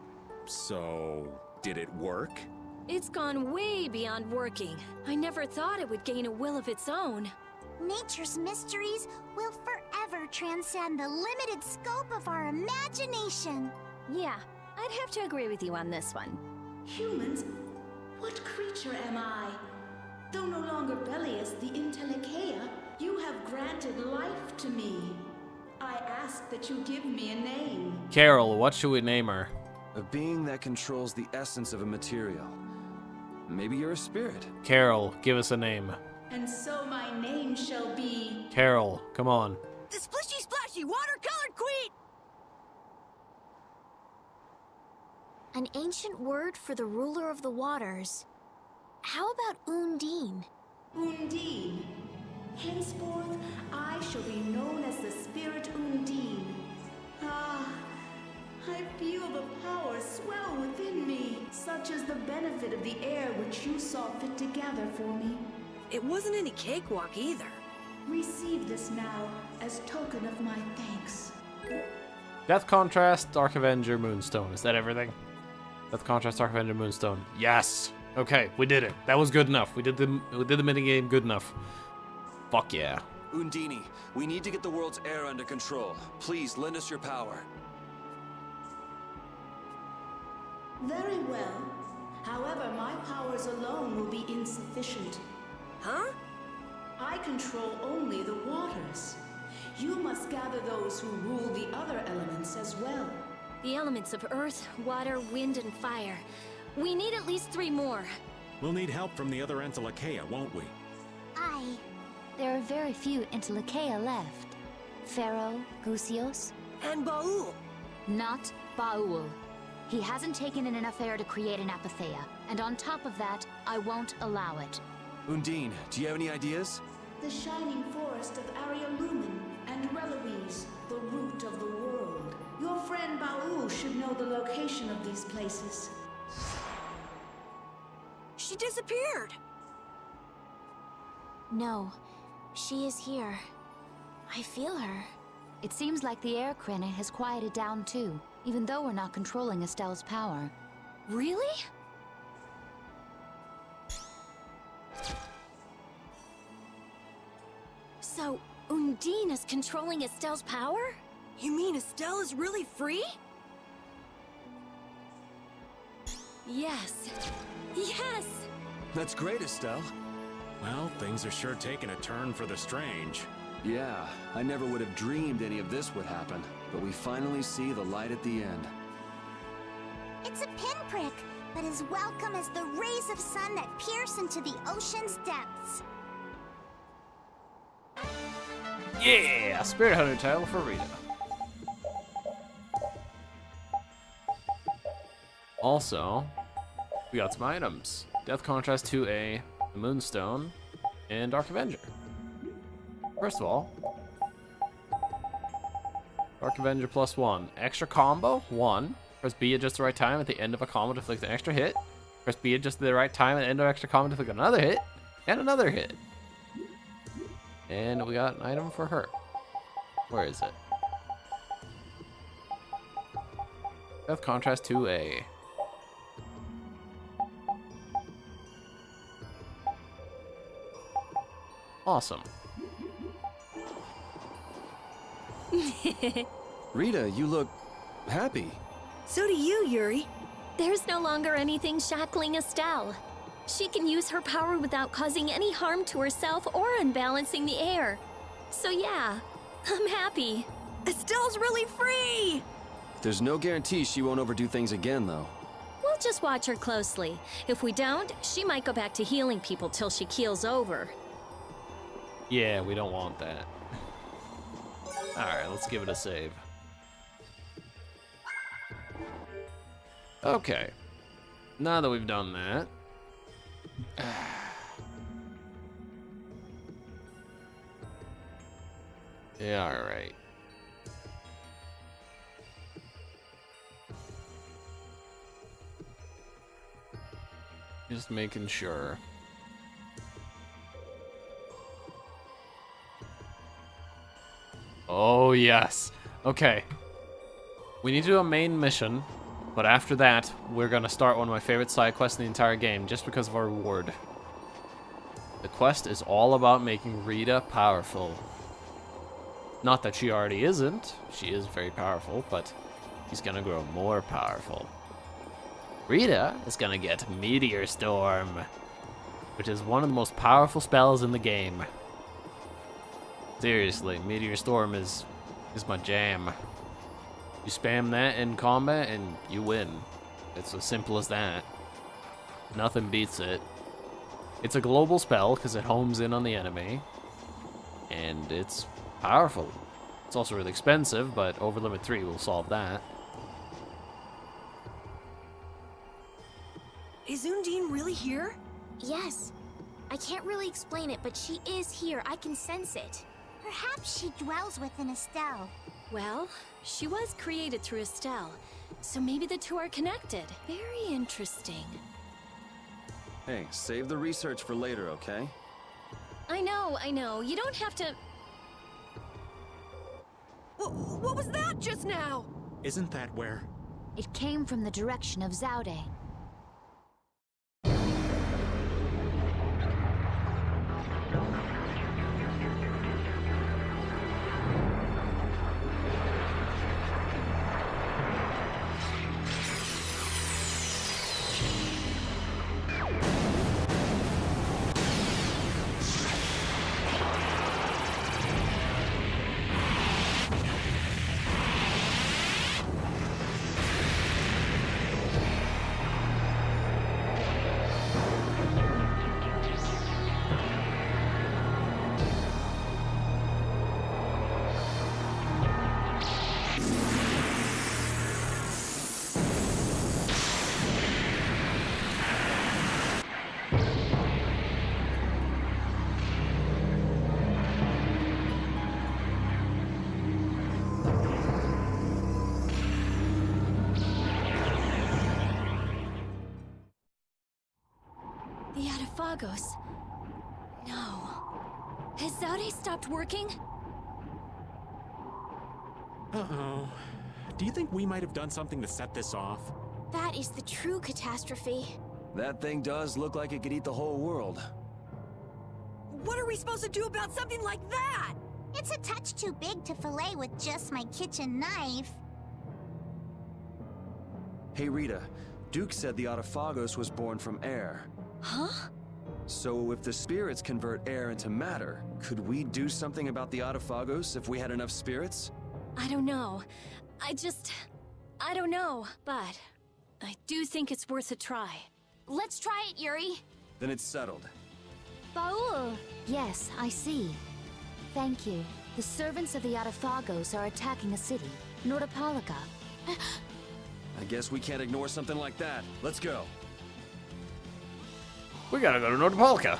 so did it work? It's gone way beyond working. I never thought it would gain a will of its own. Nature's mysteries will forever transcend the limited scope of our imagination. Yeah, I'd have to agree with you on this one. Humans? What creature am I? Though no longer Bellius the Intellicheia, you have granted life to me. I ask that you give me a name. Carol, what should we name her? A being that controls the essence of a material. Maybe you're a spirit. Carol, give us a name. And so my name shall be... Carol, come on. The splishy splashy watercolored queen! An ancient word for the ruler of the waters. How about Undine? Undine. Henceforth, I shall be known as the spirit Undine. Ah, I feel the power swell within me. Such is the benefit of the air which you saw fit to gather for me. It wasn't any cakewalk either. Receive this now as token of my thanks. Death Contrast, Dark Avenger, Moonstone. Is that everything? Death Contrast, Dark Avenger, Moonstone. Yes! Okay, we did it. That was good enough. We did the minigame good enough. Fuck yeah. Undini, we need to get the world's air under control. Please lend us your power. Very well. However, my powers alone will be insufficient. Huh? I control only the waters. You must gather those who rule the other elements as well. The elements of earth, water, wind, and fire. We need at least 3 more. We'll need help from the other Entelekea, won't we? There are very few Intelekea left. Pharaoh, Gusios. And Baul. Not Baul. He hasn't taken in enough air to create an apatheia. And on top of that, I won't allow it. Undine, do you have any ideas? The shining forest of Arialumen and Reloise, the root of the world. Your friend Baul should know the location of these places. She disappeared. No, she is here. I feel her. It seems like the air Krene has quieted down too, even though we're not controlling Estelle's power. Really? So, Undine is controlling Estelle's power? You mean Estelle is really free? Yes. Yes! That's great, Estelle. Well, things are sure taking a turn for the strange. Yeah, I never would have dreamed any of this would happen, but we finally see the light at the end. It's a pinprick, but as welcome as the rays of sun that pierce into the ocean's depths. Yeah! Spirit Hunter title for Rita. Also, we got some items. Death Contrast 2A, the Moonstone, and Dark Avenger. First of all, Dark Avenger +1. Extra combo, 1. Press B at just the right time at the end of a combo to inflict an extra hit. Press B at just the right time at the end of extra combo to inflict another hit. And another hit. And we got an item for her. Where is it? Death Contrast 2A. Awesome. Rita, you look happy. So do you, Yuri. There's no longer anything shackling Estelle. She can use her power without causing any harm to herself or unbalancing the air. So yeah, I'm happy. Estelle's really free! There's no guarantee she won't overdo things again, though. We'll just watch her closely. If we don't, she might go back to healing people till she keels over. Yeah, we don't want that. Alright, let's give it a save. Okay. Now that we've done that. Yeah, alright. Just making sure. Oh, yes. Okay. We need to do a main mission, but after that, we're gonna start one of my favorite side quests in the entire game, just because of our reward. The quest is all about making Rita powerful. Not that she already isn't. She is very powerful, but she's gonna grow more powerful. Rita is gonna get Meteor Storm, which is one of the most powerful spells in the game. Seriously, Meteor Storm is my jam. You spam that in combat and you win. It's as simple as that. Nothing beats it. It's a global spell because it homes in on the enemy. And it's powerful. It's also really expensive, but over limit 3 will solve that. Is Undine really here? Yes. I can't really explain it, but she is here. I can sense it. Perhaps she dwells within Estelle. Well, she was created through Estelle, so maybe the two are connected. Very interesting. Hey, save the research for later, okay? I know. You don't have to... What was that just now? Isn't that where? It came from the direction of Zaude. The Adafagos. No. Has Zaude stopped working? Uh-oh. Do you think we might have done something to set this off? That is the true catastrophe. That thing does look like it could eat the whole world. What are we supposed to do about something like that? It's a touch too big to fillet with just my kitchen knife. Hey Rita, Duke said the Autophagos was born from air. Huh? So if the spirits convert air into matter, could we do something about the Autophagos if we had enough spirits? I don't know. I don't know, but I do think it's worth a try. Let's try it, Yuri. Then it's settled. Baul! Yes, I see. Thank you. The servants of the Autophagos are attacking a city, Nordopolica. I guess we can't ignore something like that. Let's go. We gotta go to Nordopolica.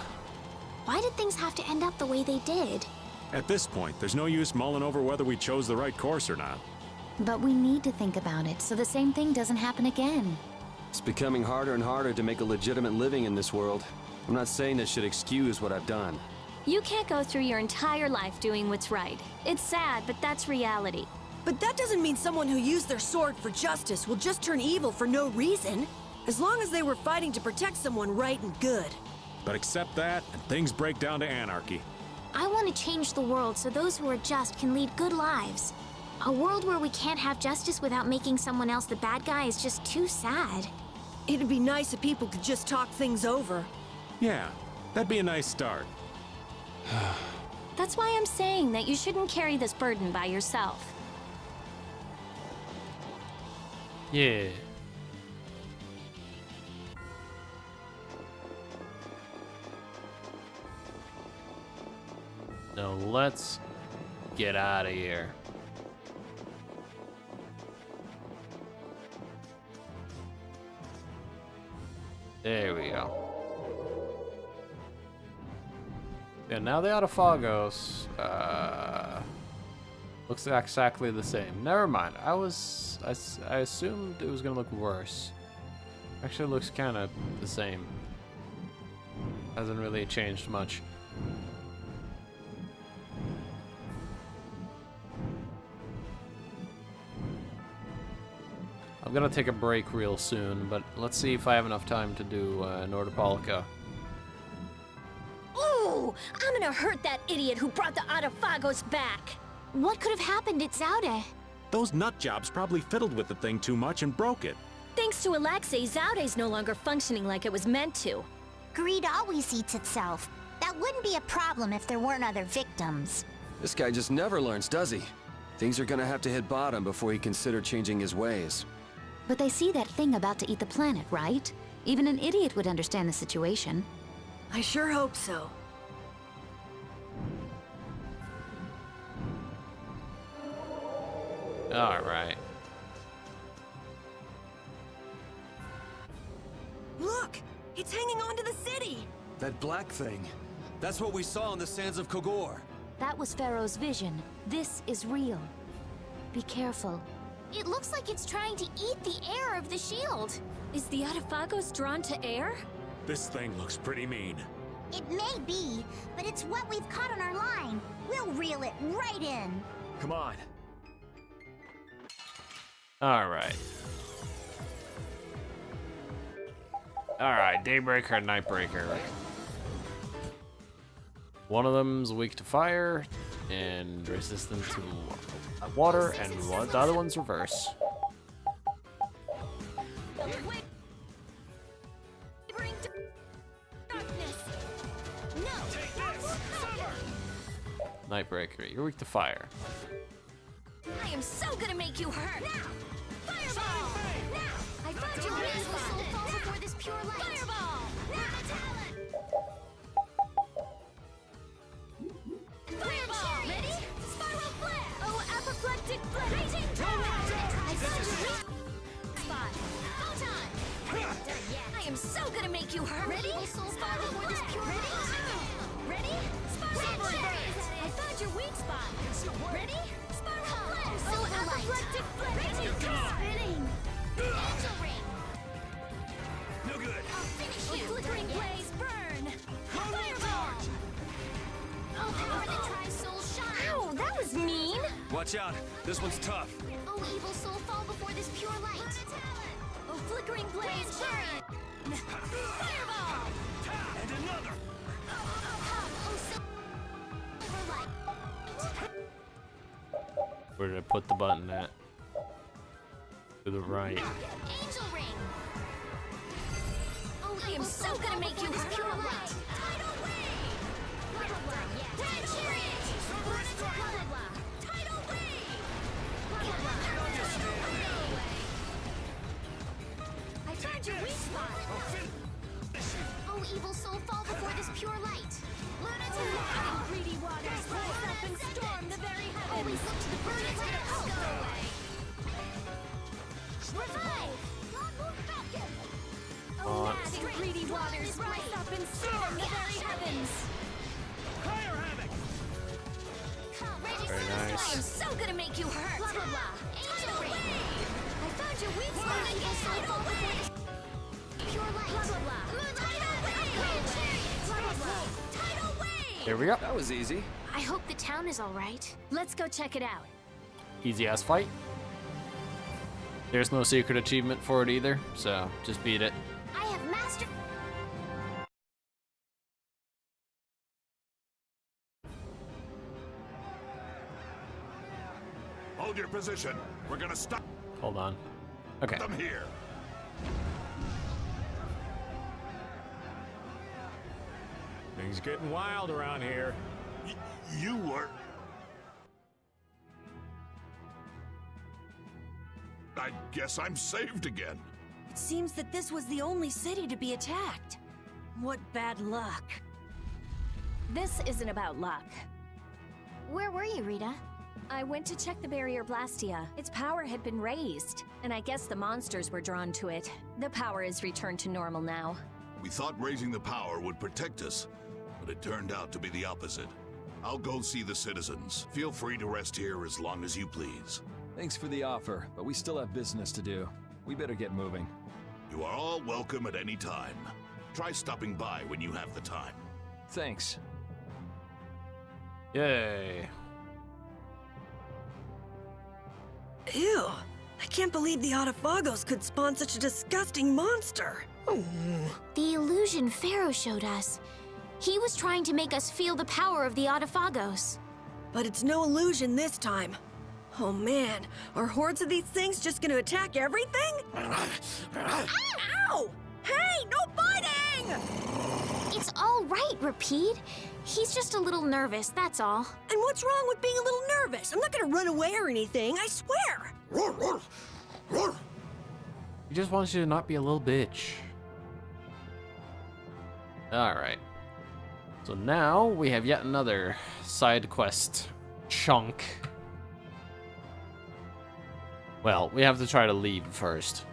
Why did things have to end up the way they did? At this point, there's no use mulling over whether we chose the right course or not. But we need to think about it so the same thing doesn't happen again. It's becoming harder and harder to make a legitimate living in this world. I'm not saying this should excuse what I've done. You can't go through your entire life doing what's right. It's sad, but that's reality. But that doesn't mean someone who used their sword for justice will just turn evil for no reason. As long as they were fighting to protect someone right and good. But accept that, and things break down to anarchy. I want to change the world so those who are just can lead good lives. A world where we can't have justice without making someone else the bad guy is just too sad. It'd be nice if people could just talk things over. Yeah, that'd be a nice start. That's why I'm saying that you shouldn't carry this burden by yourself. Yeah. Now let's get out of here. There we go. Yeah, now the Autophagos looks exactly the same. Never mind. I assumed it was gonna look worse. Actually, it looks kind of the same. Hasn't really changed much. I'm gonna take a break real soon, but let's see if I have enough time to do Nordopolica. Ooh! I'm gonna hurt that idiot who brought the Autophagos back! What could have happened at Zaude? Those nut jobs probably fiddled with the thing too much and broke it. Thanks to Alexei, Zaude's no longer functioning like it was meant to. Greed always eats itself. That wouldn't be a problem if there weren't other victims. This guy just never learns, does he? Things are gonna have to hit bottom before he considers changing his ways. But they see that thing about to eat the planet, right? Even an idiot would understand the situation. I sure hope so. Alright. Look! It's hanging on to the city! That black thing. That's what we saw on the sands of Kogor. That was Pharaoh's vision. This is real. Be careful. It looks like it's trying to eat the air of the shield. Is the Atafagos drawn to air? This thing looks pretty mean. It may be, but it's what we've caught on our line. We'll reel it right in. Come on. Alright. Alright, Daybreaker and Nightbreaker. One of them's weak to fire and resistant to water, and the other one's reverse. Nightbreaker, you're weak to fire. I am so gonna make you hurt. Now, fireball. Now, I found your wings will soul fall before this pure light. Fireball. Now, fireball. Ready? Spiral flare. Oh, apoplectic flare. Raging tornado. I found your weak spot. Photon. I am so gonna make you hurt. Ready? Soul fall before this pure light. Ready? Spiral flare. I found your weak spot. Ready? Oh, apoplectic flare! Raging spinning! Angel ring! No good. I'll finish you! Flickering blaze, burn! Fireball! Oh, power that tries soul shine! Ow, that was mean! Watch out. This one's tough. Oh, evil soul fall before this pure light! Oh, flickering blaze, burn! Fireball! And another. Oh, silver light! Where did I put the button at? To the right. Angel ring! Oh, I am so gonna make you hurt! Pure light! Tidal wave! Blah, blah, blah. Red chariot! Blah, blah, blah. Tidal wave! Blah, blah, blah. I found your weak spot! Oh, evil soul, fall before this pure light! Lunatic! Greedy waters, rise up and storm the very heavens! Always look to the burning light! Go away! Revive! Oh, mad and greedy waters, rise up and storm the very heavens! Fire havoc. Very nice. I am so gonna make you hurt! Blah, blah, blah. Angel ring! I found your weak spot! Evil soul, fall before this pure light! Blah, blah, blah. Tidal wave! Grand chariot! Blah, blah, blah. Tidal wave! Here we go. That was easy. I hope the town is all right. Let's go check it out. Easy ass fight. There's no secret achievement for it either, so just beat it. I have mastered. Hold your position. We're gonna stop Hold on. Okay. them here. Things getting wild around here. You were... I guess I'm saved again. It seems that this was the only city to be attacked. What bad luck. This isn't about luck. Where were you, Rita? I went to check the barrier Blastia. Its power had been raised, and I guess the monsters were drawn to it. The power is returned to normal now. We thought raising the power would protect us, but it turned out to be the opposite. I'll go see the citizens. Feel free to rest here as long as you please. Thanks for the offer, but we still have business to do. We better get moving. You are all welcome at any time. Try stopping by when you have the time. Thanks. Yay. Ew. I can't believe the Atafagos could spawn such a disgusting monster. The illusion Pharaoh showed us. He was trying to make us feel the power of the Atafagos. But it's no illusion this time. Oh man, are hordes of these things just gonna attack everything? Ow! Hey, no biting! It's all right, Rapide. He's just a little nervous, that's all. And what's wrong with being a little nervous? I'm not gonna run away or anything, I swear! He just wants you to not be a little bitch. Alright. So now we have yet another side quest chunk. Well, we have to try to leave first.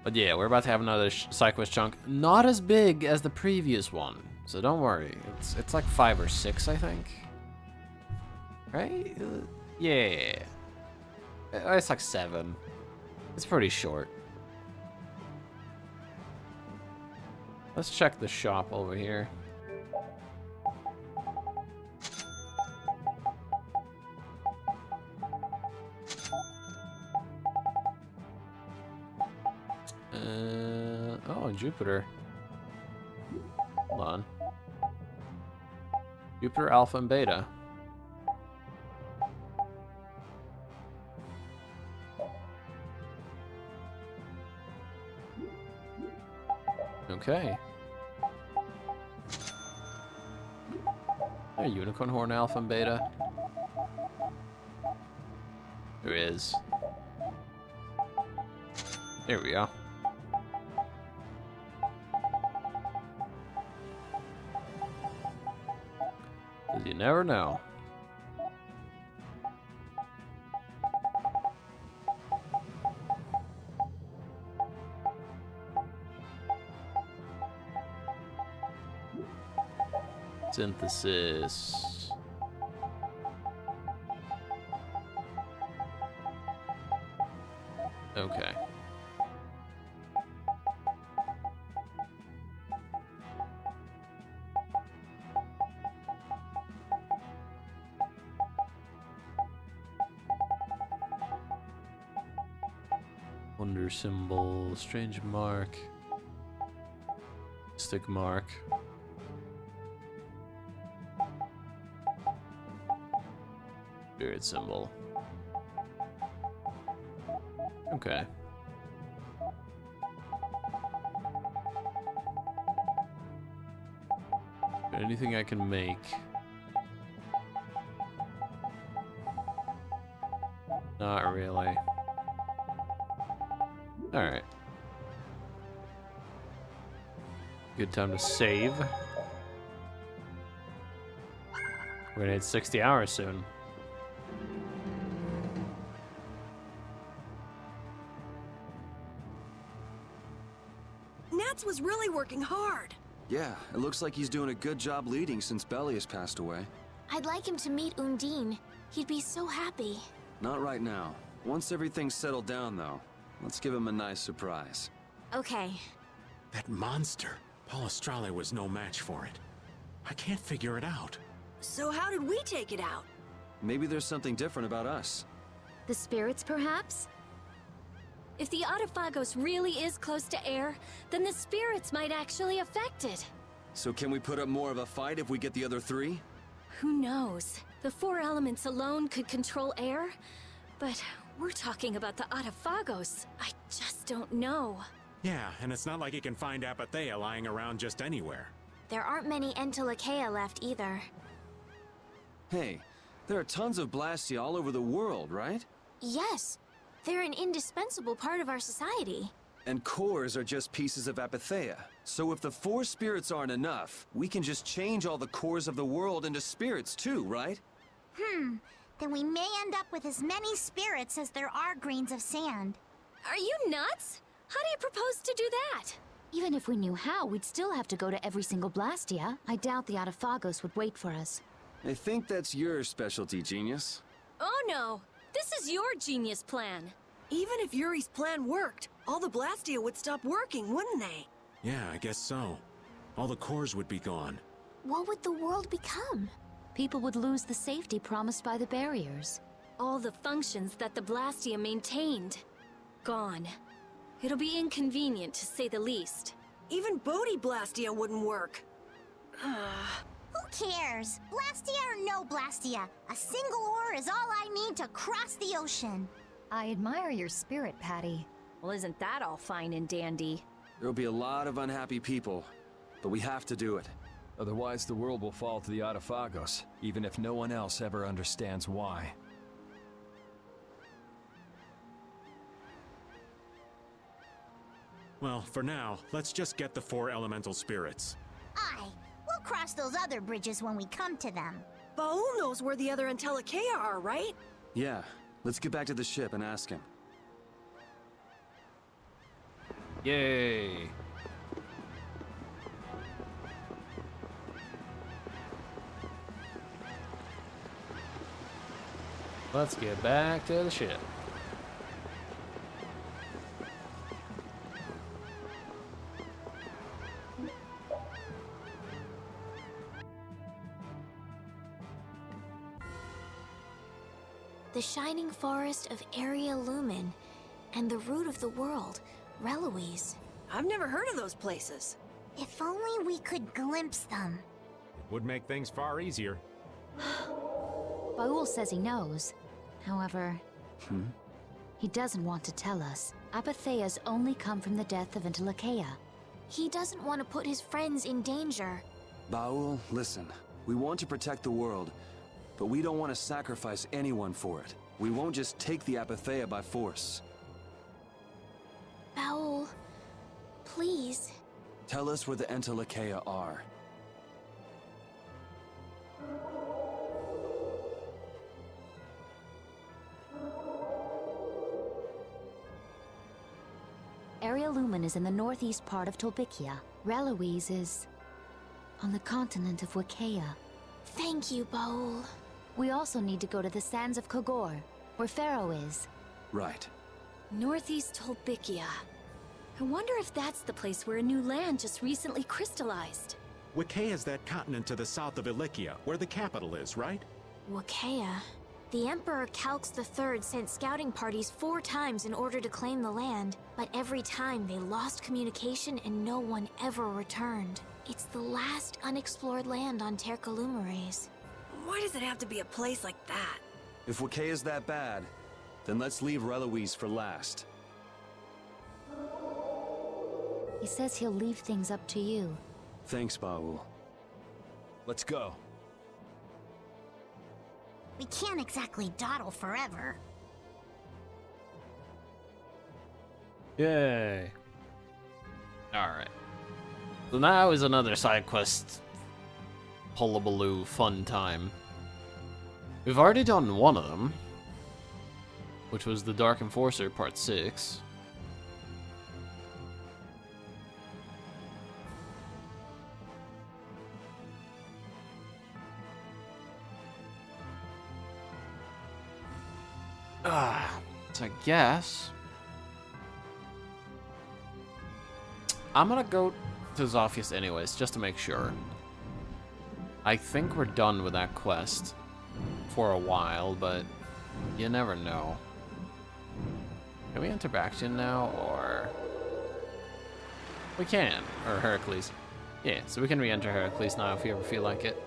But yeah, we're about to have another side quest chunk. Not as big as the previous one, So don't worry. It's like 5 or 6, I think. Right? Yeah. It's like 7. It's pretty short. Let's check the shop over here. Oh, Jupiter. Hold on. Jupiter Alpha and Beta. Okay. A Unicorn Horn Alpha and Beta. There is. There we go. 'Cause you never know. Synthesis. Okay. Wonder symbol, strange mark, stick mark. Spirit symbol. Okay. Anything I can make? Not really. Alright. Good time to save. We're gonna hit 60 hours soon. Nats was really working hard. Yeah, it looks like he's doing a good job leading since Belly has passed away. I'd like him to meet Undine. He'd be so happy. Not right now. Once everything's settled down, though, let's give him a nice surprise. Okay. That monster. Palestrale was no match for it. I can't figure it out. So how did we take it out? Maybe there's something different about us. The spirits, perhaps? If the Autophagos really is close to air, then the spirits might actually affect it. So can we put up more of a fight if we get the other 3? Who knows? The 4 elements alone could control air, but we're talking about the Autophagos. I just don't know. Yeah, and it's not like you can find Apathea lying around just anywhere. There aren't many Entelekea left either. Hey, there are tons of Blastia all over the world, right? Yes, they're an indispensable part of our society. And cores are just pieces of Apathea. So if the 4 spirits aren't enough, we can just change all the cores of the world into spirits too, right? Then we may end up with as many spirits as there are grains of sand. Are you nuts? How do you propose to do that? Even if we knew how, we'd still have to go to every single Blastia. I doubt the Autophagos would wait for us. I think that's your specialty, genius. Oh no! This is your genius plan! Even if Yuri's plan worked, all the Blastia would stop working, wouldn't they? Yeah, I guess so. All the cores would be gone. What would the world become? People would lose the safety promised by the barriers. All the functions that the Blastia maintained. Gone. It'll be inconvenient, to say the least. Even Bodhi Blastia wouldn't work. Who cares? Blastia or no Blastia, a single ore is all I need to cross the ocean. I admire your spirit, Patty. Well, isn't that all fine and dandy? There'll be a lot of unhappy people, but we have to do it. Otherwise, the world will fall to the Autophagos, even if no one else ever understands why. Well, for now, let's just get the 4 elemental spirits. Aye, we'll cross those other bridges when we come to them. Baul knows where the other Entelekea are, right? Yeah, let's get back to the ship and ask him. Yay! Let's get back to the ship. The shining forest of Area Lumen, and the root of the world, Reloise. I've never heard of those places. If only we could glimpse them. It would make things far easier. Baul says he knows. However, he doesn't want to tell us. Apatheas only come from the death of Intelakea. He doesn't want to put his friends in danger. Baul, listen. We want to protect the world, but we don't want to sacrifice anyone for it. We won't just take the Apatheia by force. Baul, please. Tell us where the Entelakea are. Area Lumen is in the northeast part of Tolbikia. Reloise is on the continent of Wakea. Thank you, Baul. We also need to go to the sands of Kogor, where Pharaoh is. Right. Northeast Tolbikia. I wonder if that's the place where a new land just recently crystallized. Wakea is that continent to the south of Ilikia, where the capital is, right? Wakea. The Emperor Calx III sent scouting parties 4 times in order to claim the land, but every time they lost communication and no one ever returned. It's the last unexplored land on Tercalumares. Why does it have to be a place like that? If Wakea is that bad, then let's leave Reloise for last. He says he'll leave things up to you. Thanks, Baul. Let's go. We can't exactly dawdle forever. Yay. Alright. So now is another side quest hullabaloo fun time. We've already done one of them, which was the Dark Enforcer Part 6. So I guess I'm gonna go to Zophius anyways, just to make sure. I think we're done with that quest for a while, but you never know. Can we enter Baction now, or we can, or Heracles? Yeah, so we can re-enter Heracles now if you ever feel like it.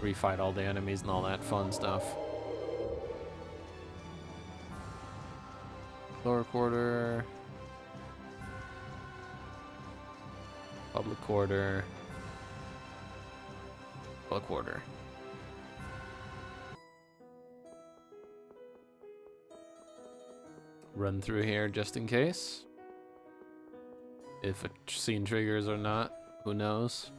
Refight all the enemies and all that fun stuff. Lower quarter. Public quarter. Public quarter. Run through here just in case. If a scene triggers or not, who knows?